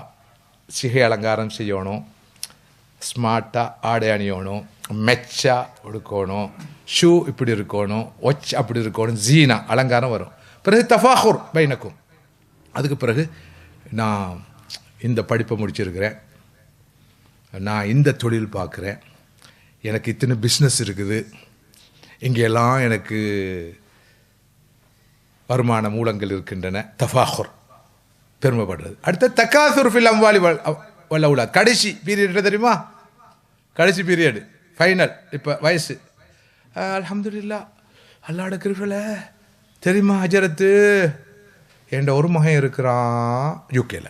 சிகை அலங்காரம் செய்யணும், ஸ்மார்ட்டாக ஆடை அணியணும், மெச்சா உடுக்கணும், ஷூ இப்படி இருக்கணும், ஒச் அப்படி இருக்கணும், ஜீனா அலங்காரம் வரும். பிறகு தஃபாஹுர் பைனக்கும். அதுக்கு பிறகு நான் இந்த படிப்பை முடிச்சிருக்கிறேன், நான் இந்த தொழில் பார்க்குறேன், எனக்கு இத்தனை பிஸ்னஸ் இருக்குது, இங்கெல்லாம் எனக்கு வருமான மூலங்கள் இருக்கின்றன. தஃபாஹுர், பெருமைப்படுறது. அடுத்த தக்காசுர் ஃபில் அம்வாலி வல் அவுலாத். கடைசி பீரியட் தெரியுமா? கடைசி பீரியடு ஃபைனல். இப்போ வயசு அல்ஹம்துலில்லாஹ் அல்லாஹ்வுடைய கிருபையில தெரியுமா ஹஜரத்து, என்ற ஒரு மகன் இருக்கிறான் யூகேல,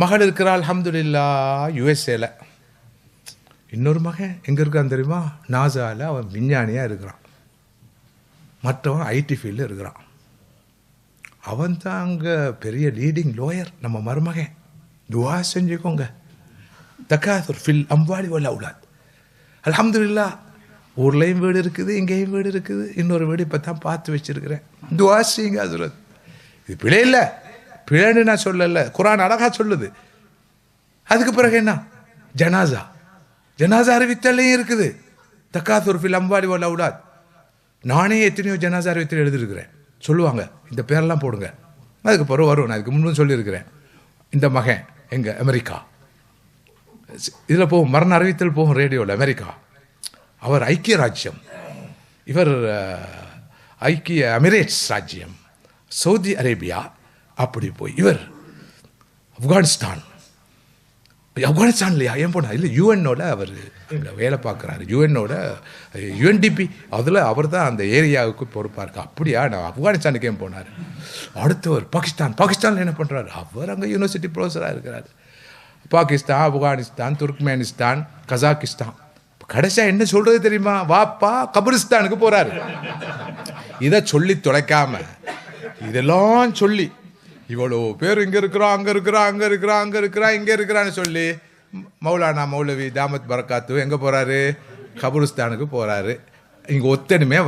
மகள் இருக்கிறாள் அல்ஹம்துலில்லாஹ் யுஎஸ்ஏல, இன்னொரு மகன் எங்கே இருக்கான்னு தெரியுமா? நாசாவில் அவன் விஞ்ஞானியாக இருக்கிறான், மற்றவன் ஐடி ஃபீல்டில் இருக்கிறான். அவன் தான் அங்கே பெரிய லீடிங் லோயர். நம்ம மருமகன் துவா செஞ்சுக்கோங்க. தக்காசுர் ஃபில் அம்வாலி வல் அவுலாத். அல்ஹம்துலில்லாஹ் ஊர்லேயும் வீடு இருக்குது, இங்கேயும் வீடு இருக்குது, இன்னொரு வீடு இப்போ தான் பார்த்து வச்சிருக்கிறேன். துவா செய்யுங்க ஹஜ்ரத். இது பிழை இல்லை, பிழைன்னு நான் சொல்லலை, குர்ஆன் அழகாக சொல்லுது. அதுக்கு பிறகு என்ன? ஜனாசா அறிவித்தலையும் இருக்குது. தக்காசுர் ஃபில் அம்வாலி வல் அவுலாத். நானே எத்தனையோ ஜனாசா அறிவித்தல் எழுதியிருக்கிறேன். சொல்லுவாங்க இந்த பேரெல்லாம் போடுங்க, அதுக்கு பிறகு வரும். நான் அதுக்கு முன்பு சொல்லியிருக்கிறேன். இந்த மகன் எங்கே? அமெரிக்கா. இதில் போகும், மரண அறிவித்தல் போகும் ரேடியோவில். அமெரிக்கா, அவர் ஐக்கிய ராஜ்யம், இவர் ஐக்கிய எமிரேட்ஸ் ராஜ்யம், சவுதி அரேபியா, அப்படி போய் இவர் ஆப்கானிஸ்தான்லையா ஏன் போனா? இல்லை, யூஎன்னோட அவர் அங்கே வேலை பார்க்குறாரு, யுஎன்டிபி, அதில் அவர் தான் அந்த ஏரியாவுக்கு பொறுப்பாக இருக்கு. அப்படியா? நான் ஆப்கானிஸ்தானுக்கு ஏன் போனார்? அடுத்தவர் பாகிஸ்தானில் என்ன பண்ணுறாரு? அவர் அங்கே யூனிவர்சிட்டி ப்ரொஃபஸராக இருக்கிறார். பாகிஸ்தான், ஆப்கானிஸ்தான், துர்க்மெனிஸ்தான், கசாக்கிஸ்தான். கடைசியாக என்ன சொல்கிறது தெரியுமா? வாப்பா கபிரிஸ்தானுக்கு போகிறாரு. இதை சொல்லி தொலைக்காம, இதெல்லாம் சொல்லி இவ்வளோ பேர் இங்கே இருக்கிறோம், அங்கே இருக்கிறான்னு சொல்லி மௌலானா மௌலவி தாமத் பரக்காத்து எங்கே போகிறாரு? கபிரிஸ்தானுக்கு போகிறாரு. இங்கே ஒத்தனுமே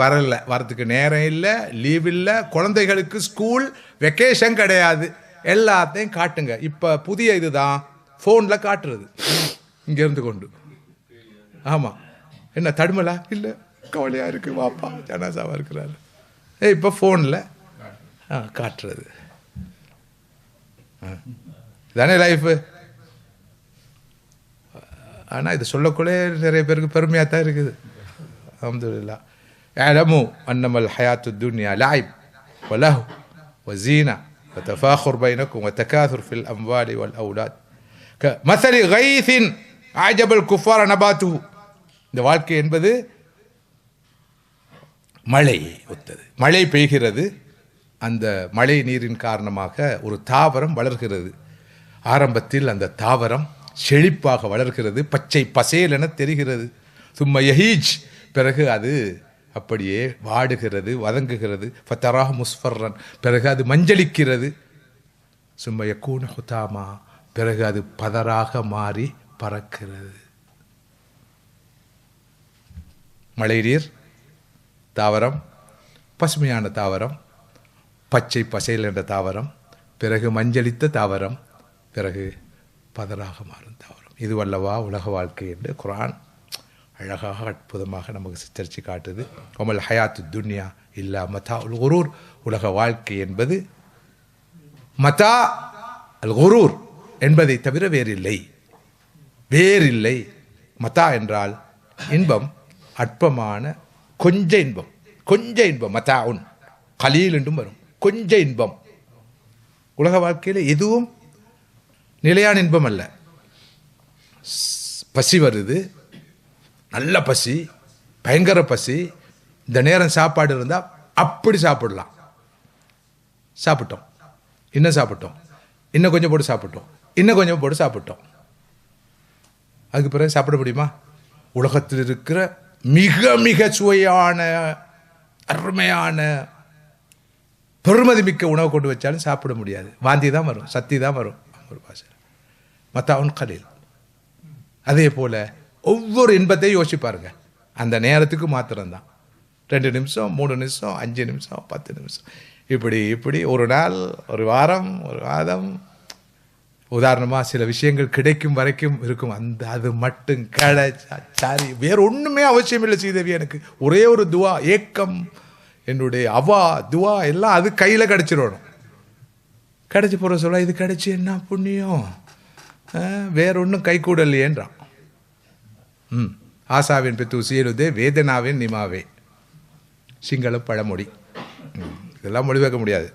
வரத்துக்கு நேரம் இல்லை, லீவ் இல்லை, குழந்தைகளுக்கு ஸ்கூல் வெக்கேஷன் கிடையாது. எல்லாத்தையும் காட்டுங்க. இப்போ புதிய இதுதான் ஃபோனில் காட்டுறது, இங்கேருந்து கொண்டு. ஆமாம், என்ன தடுமலா? இல்லை, கவலையாக இருக்குது, வாப்பா ஜனாசாவாக இருக்கிறாரு. இப்போ ஃபோனில் காட்டுறது தானே லைஃபு. ஆனால் இது சொல்லக்குள்ளே நிறைய பேருக்கு பெருமையாக தான் இருக்குது. அல்ஹம்துலில்லாஹ். அலமு அன்னமல் ஹயாத்து துன்யா லைப் வலஹு வஸீனா வதஃபாகுர் பைனக்கும் வதகாசுர் ஃபில் அம்வாலி வல் அவுலாத் கமஸலி கைஸின் அஜபல் குஃபார நபாத்துஹு. இந்த வாழ்க்கை என்பது மழை ஒத்தது. மழை பெய்கிறது, அந்த மழை நீரின் காரணமாக ஒரு தாவரம் வளர்கிறது. ஆரம்பத்தில் அந்த தாவரம் செழிப்பாக வளர்கிறது, பச்சை பசேல் என தெரிகிறது. சும்மா யஹீஜ், பிறகு அது அப்படியே வாடுகிறது, வதங்குகிறது. ஃபத்தராஹு முஸ்ஃபர்ரன், பிறகு அது மஞ்சளிக்கிறது. சும்ம யக்கூன ஹுதாமா, பிறகு அது பதராக மாறி பறக்கிறது. மழைநீர் தாவரம், பசுமையான தாவரம், பச்சை பசையில் என்ற தாவரம், பிறகு மஞ்சளித்த தாவரம், பிறகு பதராக மாறும் தாவரம். இதுவல்லவா உலக வாழ்க்கை என்று குர்ஆன் அழகாக அற்புதமாக நமக்கு சித்தரித்து காட்டுது. ஒமல் ஹயாத்து துன்யா இல்லா மதா உல் குரூர், உலக வாழ்க்கை என்பது மதா அல் குரூர் என்பதை தவிர வேறில்லை. மதா என்றால் இன்பம், அற்பமான கொஞ்ச இன்பம். மதா உன் கலீல் என்றும் வரும். கொஞ்ச இன்பம். உலக வாழ்க்கையில் எதுவும் நிலையான இன்பம் அல்ல. பசி வருது, நல்ல பசி, பயங்கர பசி. இந்த நேரம் சாப்பாடு இருந்தால் அப்படி சாப்பிடலாம். சாப்பிட்டோம், இன்னும் சாப்பிட்டோம், இன்னும் கொஞ்சம் போட்டு சாப்பிட்டோம், இன்னும் கொஞ்சம் போட்டு சாப்பிட்டோம். அதுக்கு பிறகு சாப்பிட முடியுமா? உலகத்தில் இருக்கிற மிக மிக சுவையான, அருமையான, பெருமதி மிக்க உணவு கொண்டு வச்சாலும் சாப்பிட முடியாது. வாந்தி தான் வரும், சத்தி தான் வரும். ஒரு பாஷை மத்தாவுன் கலீல். அதே போல் ஒவ்வொரு இன்பத்தையும் யோசிச்சு பாருங்க. அந்த நேரத்துக்கு மாத்திரம்தான். 2 நிமிஷம், 3 நிமிஷம், 5 நிமிஷம், 10 நிமிஷம், இப்படி ஒரு நாள், ஒரு வாரம், ஒரு மாதம். உதாரணமாக சில விஷயங்கள் கிடைக்கும் வரைக்கும் இருக்கும். அது மட்டும் சாரி, வேறு ஒன்றுமே அவசியம் இல்லை ஸ்ரீதேவி. எனக்கு ஒரே ஒரு துவா, ஏக்கம், என்னுடைய துவா எல்லாம் அது கையில் கிடச்சிடணும். கிடச்சி போகிற சொல்ல, இது கிடச்சி என்ன புண்ணியம், வேற ஒன்றும் கை கூட இல்லையேன்றான். ஆசாவின் பெத்து சீருதே வேதனாவின் நிமாவே, சிங்கள பழமொழி. இதெல்லாம் மொழிபெயர்க்க முடியாது.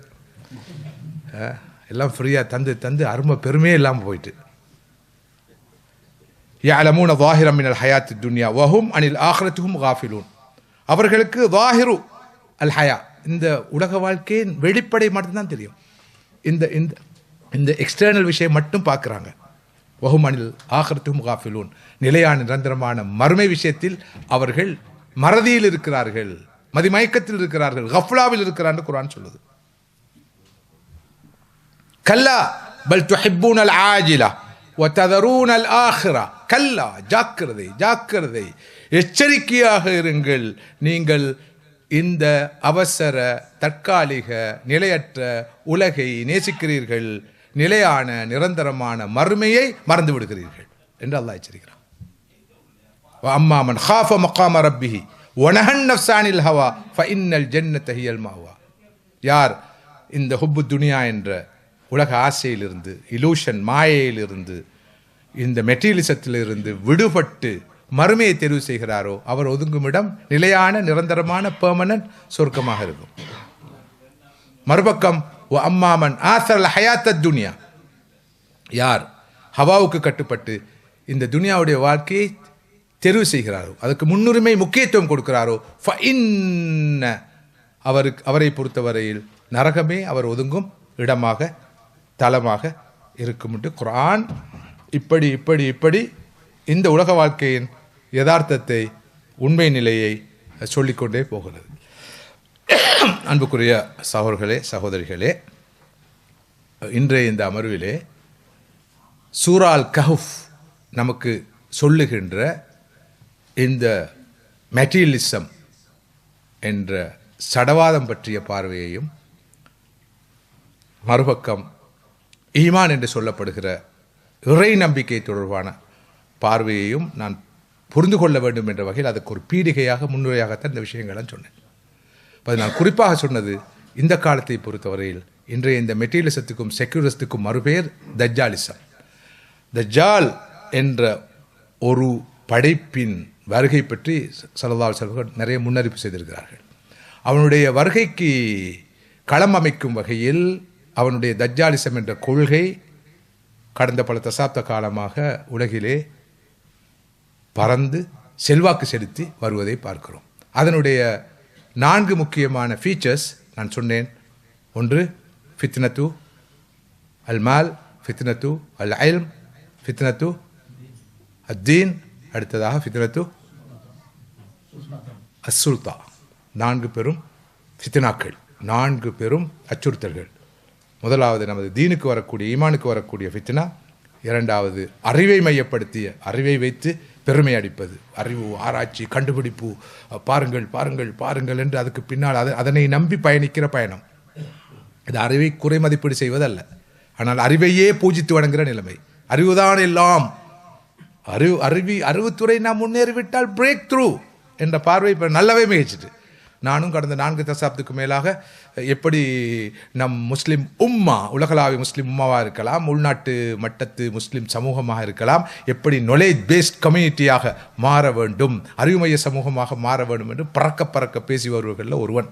எல்லாம் ஃப்ரீயாக தந்து அருமை பெருமையே இல்லாமல் போயிட்டு. யஅலமூன ظاهرا من الحياة الدنيا وهم عن الآخرة هم غافلون. அவர்களுக்கு ظاهر الحياة, இந்த உலக வாழ்க்கையின் வெளிப்படை மட்டும்தான் தெரியும். இந்த எக்ஸ்டர்னல் விஷயம் மட்டும் பார்க்குறாங்க. வஹும் அனில் ஆஹிரத்துஹும் காஃபிலூன், நிலையான நிரந்தரமான மறுமை விஷயத்தில் அவர்கள் மறதியில் இருக்கிறார்கள், மதிமயக்கத்தில் இருக்கிறார்கள், கஃப்லாவில் இருக்கிறார்கள் குர்ஆன் சொல்லுது. கல்லா பல் துஹிப்பூனல் ஆஜிலா வ ததரூனல் ஆஹிரா. கல்லா, ஜாக்கிரதை, எச்சரிக்கையாக இருங்கள். நீங்கள் இந்த அவசர, தற்காலிக, நிலையற்ற உலகை நேசிக்கிறீர்கள், நிலையான நிரந்தரமான மறுமையை மறந்து விடுகிறீர்கள் என்று அல்லாஹ் எச்சரிக்கிறான். அம்மா மன் காஃப மகாம ரப்பிஹி வனஹன் நஃப்ஸானில் ஹவா ஃபஇன்னல் ஜன்னத ஹியல் மஅவா. யார் இந்த ஹுப்பு துனியா என்ற உலக ஆசையிலிருந்து, இலூஷன், மாயையிலிருந்து, இந்த மெட்டீரியலிசத்திலிருந்து விடுபட்டு மறுமையை தெரிவு செய்கிறாரோ அவர் ஒதுங்கும் இடம் நிலையான நிரந்தரமான பெர்மனன்ட் சொர்க்கமாக இருக்கும். மறுபக்கம் அம்மாமன் ஆசரல் ஹயாத்த துனியா, யார் ஹவாவுக்கு கட்டுப்பட்டு இந்த துனியாவுடைய வாழ்க்கையை தெரிவு செய்கிறாரோ, அதுக்கு முன்னுரிமை முக்கியத்துவம் கொடுக்கிறாரோ, அவரை பொறுத்தவரையில் நரகமே அவர் ஒதுங்கும் இடமாக, தலமாக இருக்கும் என்று குர்ஆன் இப்படி இந்த உலக வாழ்க்கையின் யதார்த்தத்தை, உண்மை நிலையை சொல்லிக்கொண்டே போகிறது. அன்புக்குரிய சகோதரர்களே, சகோதரிகளே, இன்றைய இந்த அமர்விலே சூரா அல் கஹஃப் நமக்கு சொல்லுகின்ற இந்த மெட்டீரியலிசம் என்ற சடவாதம் பற்றிய பார்வையையும், மறுபக்கம் ஈமான் என்று சொல்லப்படுகிற இறை நம்பிக்கை தொடர்பான பார்வையையும் நான் புரிந்து கொள்ள வேண்டும் என்ற வகையில் அதுக்கு ஒரு பீடிகையாக, முன்னுரையாகத்தான் இந்த விஷயங்கள்லாம் சொன்னேன். அது நான் குறிப்பாக சொன்னது, இந்த காலத்தை பொறுத்தவரையில் இன்றைய இந்த மெட்டீரியலிசத்துக்கும் செக்யூரிசத்துக்கும் மறுபெயர் தஜ்ஜாலிசம். தஜ்ஜால் என்ற ஒரு படைப்பின் வருகை பற்றி ஸல்லல்லாஹு அலைஹி வஸல்லம் நிறைய முன்னறிவிப்பு செய்திருக்கிறார்கள். அவனுடைய வருகைக்கு களம் அமைக்கும் வகையில் அவனுடைய தஜ்ஜாலிசம் என்ற கொள்கை கடந்த பல தசாப்த காலமாக உலகிலே பறந்து செல்வாக்கு செலுத்தி வருவதை பார்க்கிறோம். அதனுடைய 4 முக்கியமான ஃபீச்சர்ஸ் நான் சொன்னேன். ஒன்று ஃபித்னத்து அல் மால், ஃபித்னத்து அல் இல்ம், ஃபித்னத்து அத்தீன், அடுத்ததாக ஃபித்னத்து அஸ்ஸுல்தா, 4 பெரும் ஃபித்னாக்கள், 4 பெரும் அச்சுறுத்தல்கள். முதலாவது நமது தீனுக்கு வரக்கூடிய, ஈமானுக்கு வரக்கூடிய ஃபித்னா. இரண்டாவது அறிவை மையப்படுத்திய, அறிவை வைத்து பெருமை அடிப்பது, அறிவு, ஆராய்ச்சி, கண்டுபிடிப்பு, பாருங்கள் பாருங்கள் பாருங்கள் என்று அதுக்கு பின்னால் அதனை நம்பி பயணிக்கிற பயணம். இது அறிவை குறை மதிப்பீடு செய்வதல்ல, ஆனால் அறிவையே பூஜித்து வணங்குகிற நிலைமை. அறிவுதான் எல்லாம், அறிவுத்துறை நாம் முன்னேறிவிட்டால் பிரேக் த்ரூ என்ற பார்வை இப்போ நல்லாவே மிகச்சிட்டு. நானும் கடந்த 4 தசாப்துக்கு மேலாக எப்படி நம் முஸ்லீம் உம்மா, உலகளாவிய முஸ்லீம் உம்மாவாக இருக்கலாம், உள்நாட்டு மட்டத்து முஸ்லீம் சமூகமாக இருக்கலாம், எப்படி நாலேஜ் பேஸ்ட் கம்யூனிட்டியாக மாற வேண்டும், அறிவுமைய சமூகமாக மாற வேண்டும் என்று பறக்க பேசி வருவர்களில் ஒருவன்.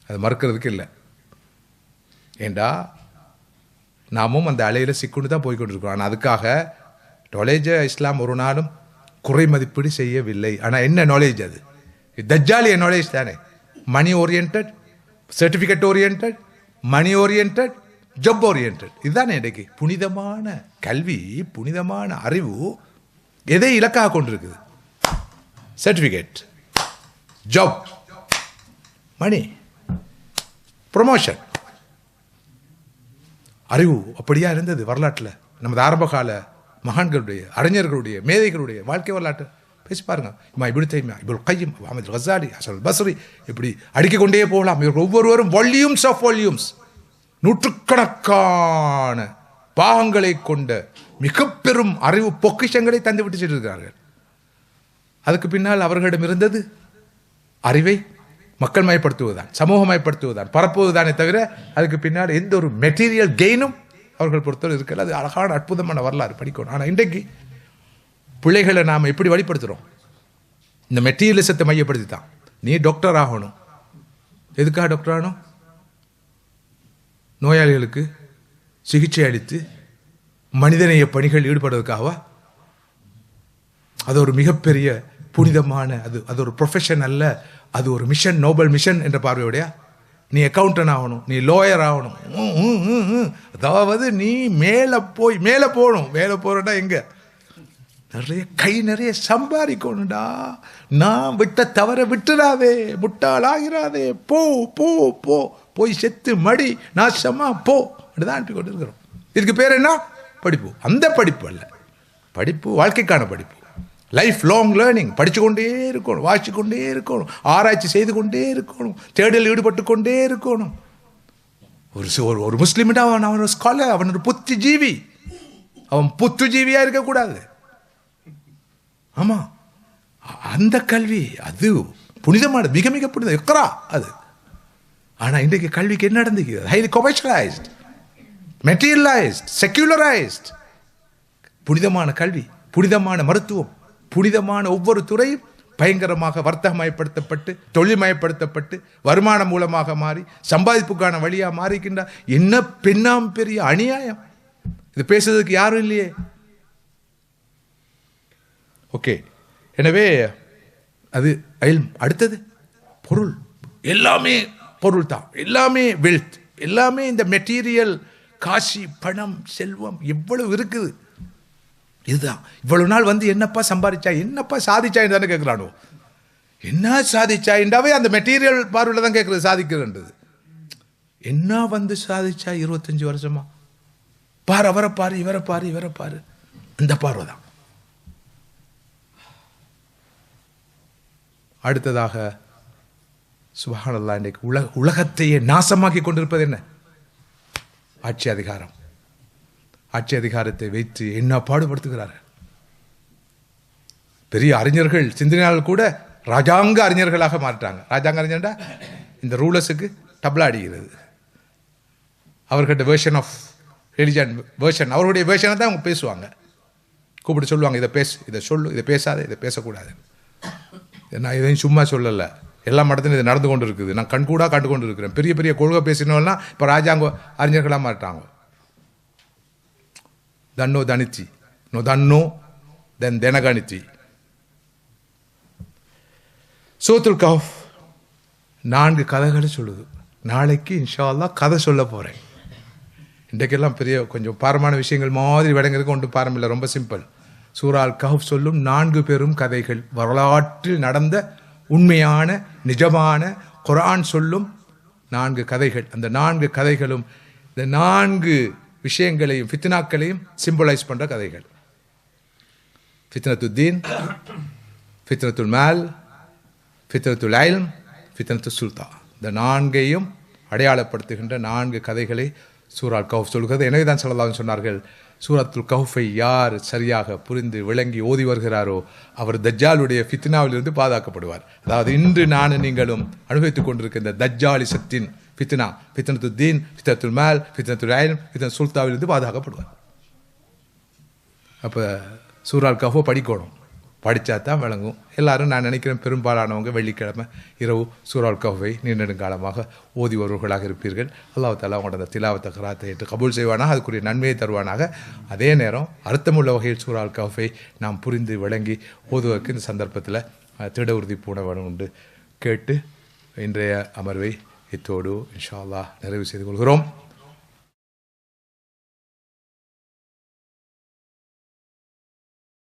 அது மறுக்கிறதுக்கு இல்லை. ஏண்டா நாமும் அந்த அலையில் சிக்குண்டு தான் போய்கொண்டிருக்கிறோம். ஆனால் அதுக்காக நாலேஜை இஸ்லாம் ஒரு நாளும் குறை மதிப்பீடு செய்யவில்லை. ஆனால் என்ன நாலேஜ்? அது தஜ்ஜாலிய நாலேஜ் தானே. மணி ஓரியன்ட், சர்டிஃபிகேட் ஓரியன்ட், மணி ஓரியன்ட், ஜப் ஓரியன்ட். இதுதானே இன்றைக்கு புனிதமான கல்வி, புனிதமான அறிவு எதை இலக்காக கொண்டிருக்குது? சர்டிஃபிகேட், ஜப், மணி, ப்ரொமோஷன். அறிவு அப்படியா இருந்தது வரலாற்றில்? நமது ஆரம்பகால மகான்களுடைய, அறிஞர்களுடைய, மேதைகளுடைய வாழ்க்கை வரலாற்று பேசி பாருங்க. இப்னு தைமியா, இப்னுல் கையிம், அஹ்மத் கஸாலி, ஹஸன் பஸ்ரி, இப்படி அடுக்கிக் கொண்டே போகலாம். இவர்கள் ஒவ்வொருவரும் வால்யூம்ஸ் ஆஃப் வால்யூம்ஸ், நூற்றுக்கணக்கான பாகங்களை கொண்ட மிக பெரும் அறிவு பொக்கிஷங்களை தந்துவிட்டு சென்றிருக்கிறார்கள். அதுக்கு பின்னால் அவர்களிடம் இருந்தது அறிவை மக்கள் மயப்படுத்துவதுதான், சமூகமயப்படுத்துவதுதான், பரப்புவதுதானே தவிர அதுக்கு பின்னால் எந்த ஒரு மெட்டீரியல் கெயினும் அவர்கள் பொறுத்தவரை இருக்கிறது. அது அழகான அற்புதமான வரலாறு படிக்கணும். ஆனால் இன்றைக்கு பிள்ளைகளை நாம் எப்படி வழிபடுத்துகிறோம்? இந்த மெட்டீரியலிசத்தை மையப்படுத்தி தான். நீ டாக்டர் ஆகணும். எதுக்காக டாக்டர் ஆகணும்? நோயாளிகளுக்கு சிகிச்சை அளித்து மனிதநேய பணிகள் ஈடுபடுவதற்காகவா? அது ஒரு மிகப்பெரிய புனிதமான, அது ஒரு ப்ரொஃபஷன் அல்ல, அது ஒரு மிஷன், நோபல் மிஷன் என்ற பார்வையோடையா? நீ அக்கௌண்டன்ட் ஆகணும், நீ லோயர் ஆகணும். அதாவது நீ மேலே போகணும். மேலே போகிறடா எங்கே? நிறைய சம்பாதிக்கணும்டா. நான் விட்ட தவற விட்டுடாதே, முட்டாளாகிறாதே, போ போ போ, போய் செத்து மடி, நாசமா போ அப்படிதான் அனுப்பி கொண்டு இருக்கிறோம். இதுக்கு பேர் என்ன? படிப்பு. அந்த படிப்பு அல்ல, படிப்பு வாழ்க்கைக்கான படிப்பு. Life long learning. படித்து கொண்டே இருக்கணும், வாசித்து கொண்டே இருக்கணும், ஆராய்ச்சி செய்து கொண்டே இருக்கணும், தேடல் ஈடுபட்டு கொண்டே இருக்கணும். ஒரு முஸ்லீம்டா அவன் ஒரு ஸ்காலர், அவன் ஒரு புத்திஜீவி. அவன் புத்துஜீவியாக இருக்கக்கூடாது. ஆமாம், அந்த கல்வி அது புனிதமானது, மிக மிக புனிதம். இக்ரா அது. ஆனால் இன்றைக்கு கல்விக்கு என்ன நடந்துக்கிறது? Highly commercialised, materialised, secularised. புனிதமான கல்வி, புனிதமான மருத்துவம், புனிதமான ஒவ்வொரு துறையும் பயங்கரமாக வர்த்தகமயப்படுத்தப்பட்டு, தொழில்மயப்படுத்தப்பட்டு, வருமானம் மூலமாக மாறி, சம்பாதிப்புக்கான வழியாக மாறிக்கின்றா. என்ன பெண்ணாம் பெரிய அநியாயம்! இது பேசுறதுக்கு யாரும் இல்லையே. ஓகே, எனவே அது அடுத்தது பொருள். எல்லாமே பொருள் தான், எல்லாமே வெல்த், எல்லாமே இந்த மெட்டீரியல். காசி, பணம், செல்வம் எவ்வளவு இருக்குது. இதுதான் இவ்வளவு நாள் வந்து என்னப்பா சம்பாதிச்சா, என்னப்பா சாதிச்சாயின்னு தானே கேட்குறானோ. என்ன சாதிச்சாயின்டாவே அந்த மெட்டீரியல் பார்வையில் தான் கேட்குறது, சாதிக்கிறன்றது. என்ன வந்து சாதிச்சா 25 வருஷமா? பாரு, அவரை பாரு, இவரை பாரு, இவரை பாரு, அந்த பார்வை தான். அடுத்ததாக சுப்ஹானல்லாஹ், இன்றைக்கு உலகத்தையே நாசமாக்கி கொண்டிருப்பது என்ன? ஆட்சி அதிகாரம். ஆட்சி அதிகாரத்தை வைத்து என்ன பாடுபடுத்துகிறார்கள். பெரிய அறிஞர்கள், சிந்தனையாளர்கள் கூட ராஜாங்க அறிஞர்களாக மாற்றாங்க. ராஜாங்க அறிஞர்டா இந்த ரூலர்ஸுக்கு டப்ளா அடிக்கிறது. அவர்கிட்ட வேர்ஷன் ஆஃப் ரிலிஜன் வேர்ஷன், அவருடைய வேர்ஷனை தான் அவங்க பேசுவாங்க. கூப்பிட்டு சொல்லுவாங்க, இதை பேசு, இதை சொல்லு, இதை பேசாத, இதை பேசக்கூடாது. நான் இதையும் சும்மா சொல்லலை, எல்லா மடத்திலும் இது நடந்து கொண்டு இருக்குது. நான் கண்கூடாக கண்டு கொண்டு இருக்கிறேன். பெரிய பெரிய கொள்கை பேசினோம்னா இப்போ ராஜாங்க அறிஞர்களாக மாட்டாங்க. தன்னோ தனித்தி, நோ தன்னோ தென் தெனகணித்தி. சூரத்துல் கஹ்ஃப் 4 கதைகளை சொல்லுது. நாளைக்கு இன்ஷா அல்லாஹ் கதை சொல்ல போகிறேன். இன்றைக்கெல்லாம் பெரிய கொஞ்சம் பாரமான விஷயங்கள் மாதிரி விடங்கிறதுக்கு ஒன்று பாரம் இல்லை, ரொம்ப சிம்பிள். சூரா அல் கஹ்ஃப் சொல்லும் 4 பெரும் கதைகள், வரலாற்றில் நடந்த உண்மையான நிஜமான குர்ஆன் சொல்லும் 4 கதைகள். அந்த 4 கதைகளும் இந்த 4 விஷயங்களையும் ஃபித்னாக்களையும் சிம்பலைஸ் பண்ற கதைகள். ஃபித்னத்துல் தீன், ஃபித்னத்துல் மால், ஃபித்னத்துல் இல்ம், ஃபித்னத்துல் சுல்தான். இந்த 4ஐயும் அடையாளப்படுத்துகின்ற 4 கதைகளை சூரா அல் கஹ்ஃப் சொல்கிறது. எனவே தான் ஸல்லல்லாஹு அலைஹி சொன்னார்கள், சூரத்துல் கஹ்ஃபை யார் சரியாக புரிந்து விளங்கி ஓதி வருகிறாரோ அவர் தஜ்ஜாலுடைய ஃபித்னாவிலிருந்து பாதுகாக்கப்படுவார். அதாவது இன்று நானும் நீங்களும் அனுபவித்துக் கொண்டிருக்கிற இந்த தஜ்ஜாலிசத்தின் ஃபித்னா, ஃபித்னத்துல் தீன், ஃபித்னத்துல் மால், ஃபித்னத்துல் இல்ம், ஃபித்னத்துல் சுல்தாவிலிருந்து பாதுகாக்கப்படுவார். அப்போ சூரா அல் கஹ்ஃபை படிக்கணும். படித்தா தான் விளங்கும். எல்லாரும் நான் நினைக்கிறேன் பெரும்பாலானவங்க வெள்ளிக்கிழமை இரவு சூரா அல் கஹ்ஃபை நீண்டெடுங்காலமாக ஓதி வருவர்களாக இருப்பீர்கள். அல்லாஹ் தஆலா உங்களோட அந்த திலாவத்தை கராத்தை ஏற்று கபூல் செய்வானாக, அதுக்குரிய நன்மையை தருவானாக. அதே நேரம் அர்த்தமுள்ள வகையில் சூரா அல் கஹ்ஃபை நாம் புரிந்து விளங்கி ஓதுவதற்கு இந்த சந்தர்ப்பத்தில் திட உறுதி பூண வேணும் உண்டு கேட்டு இன்றைய அமர்வை இத்தோடு இன்ஷா அல்லாஹ் நிறைவு செய்து கொள்கிறோம்.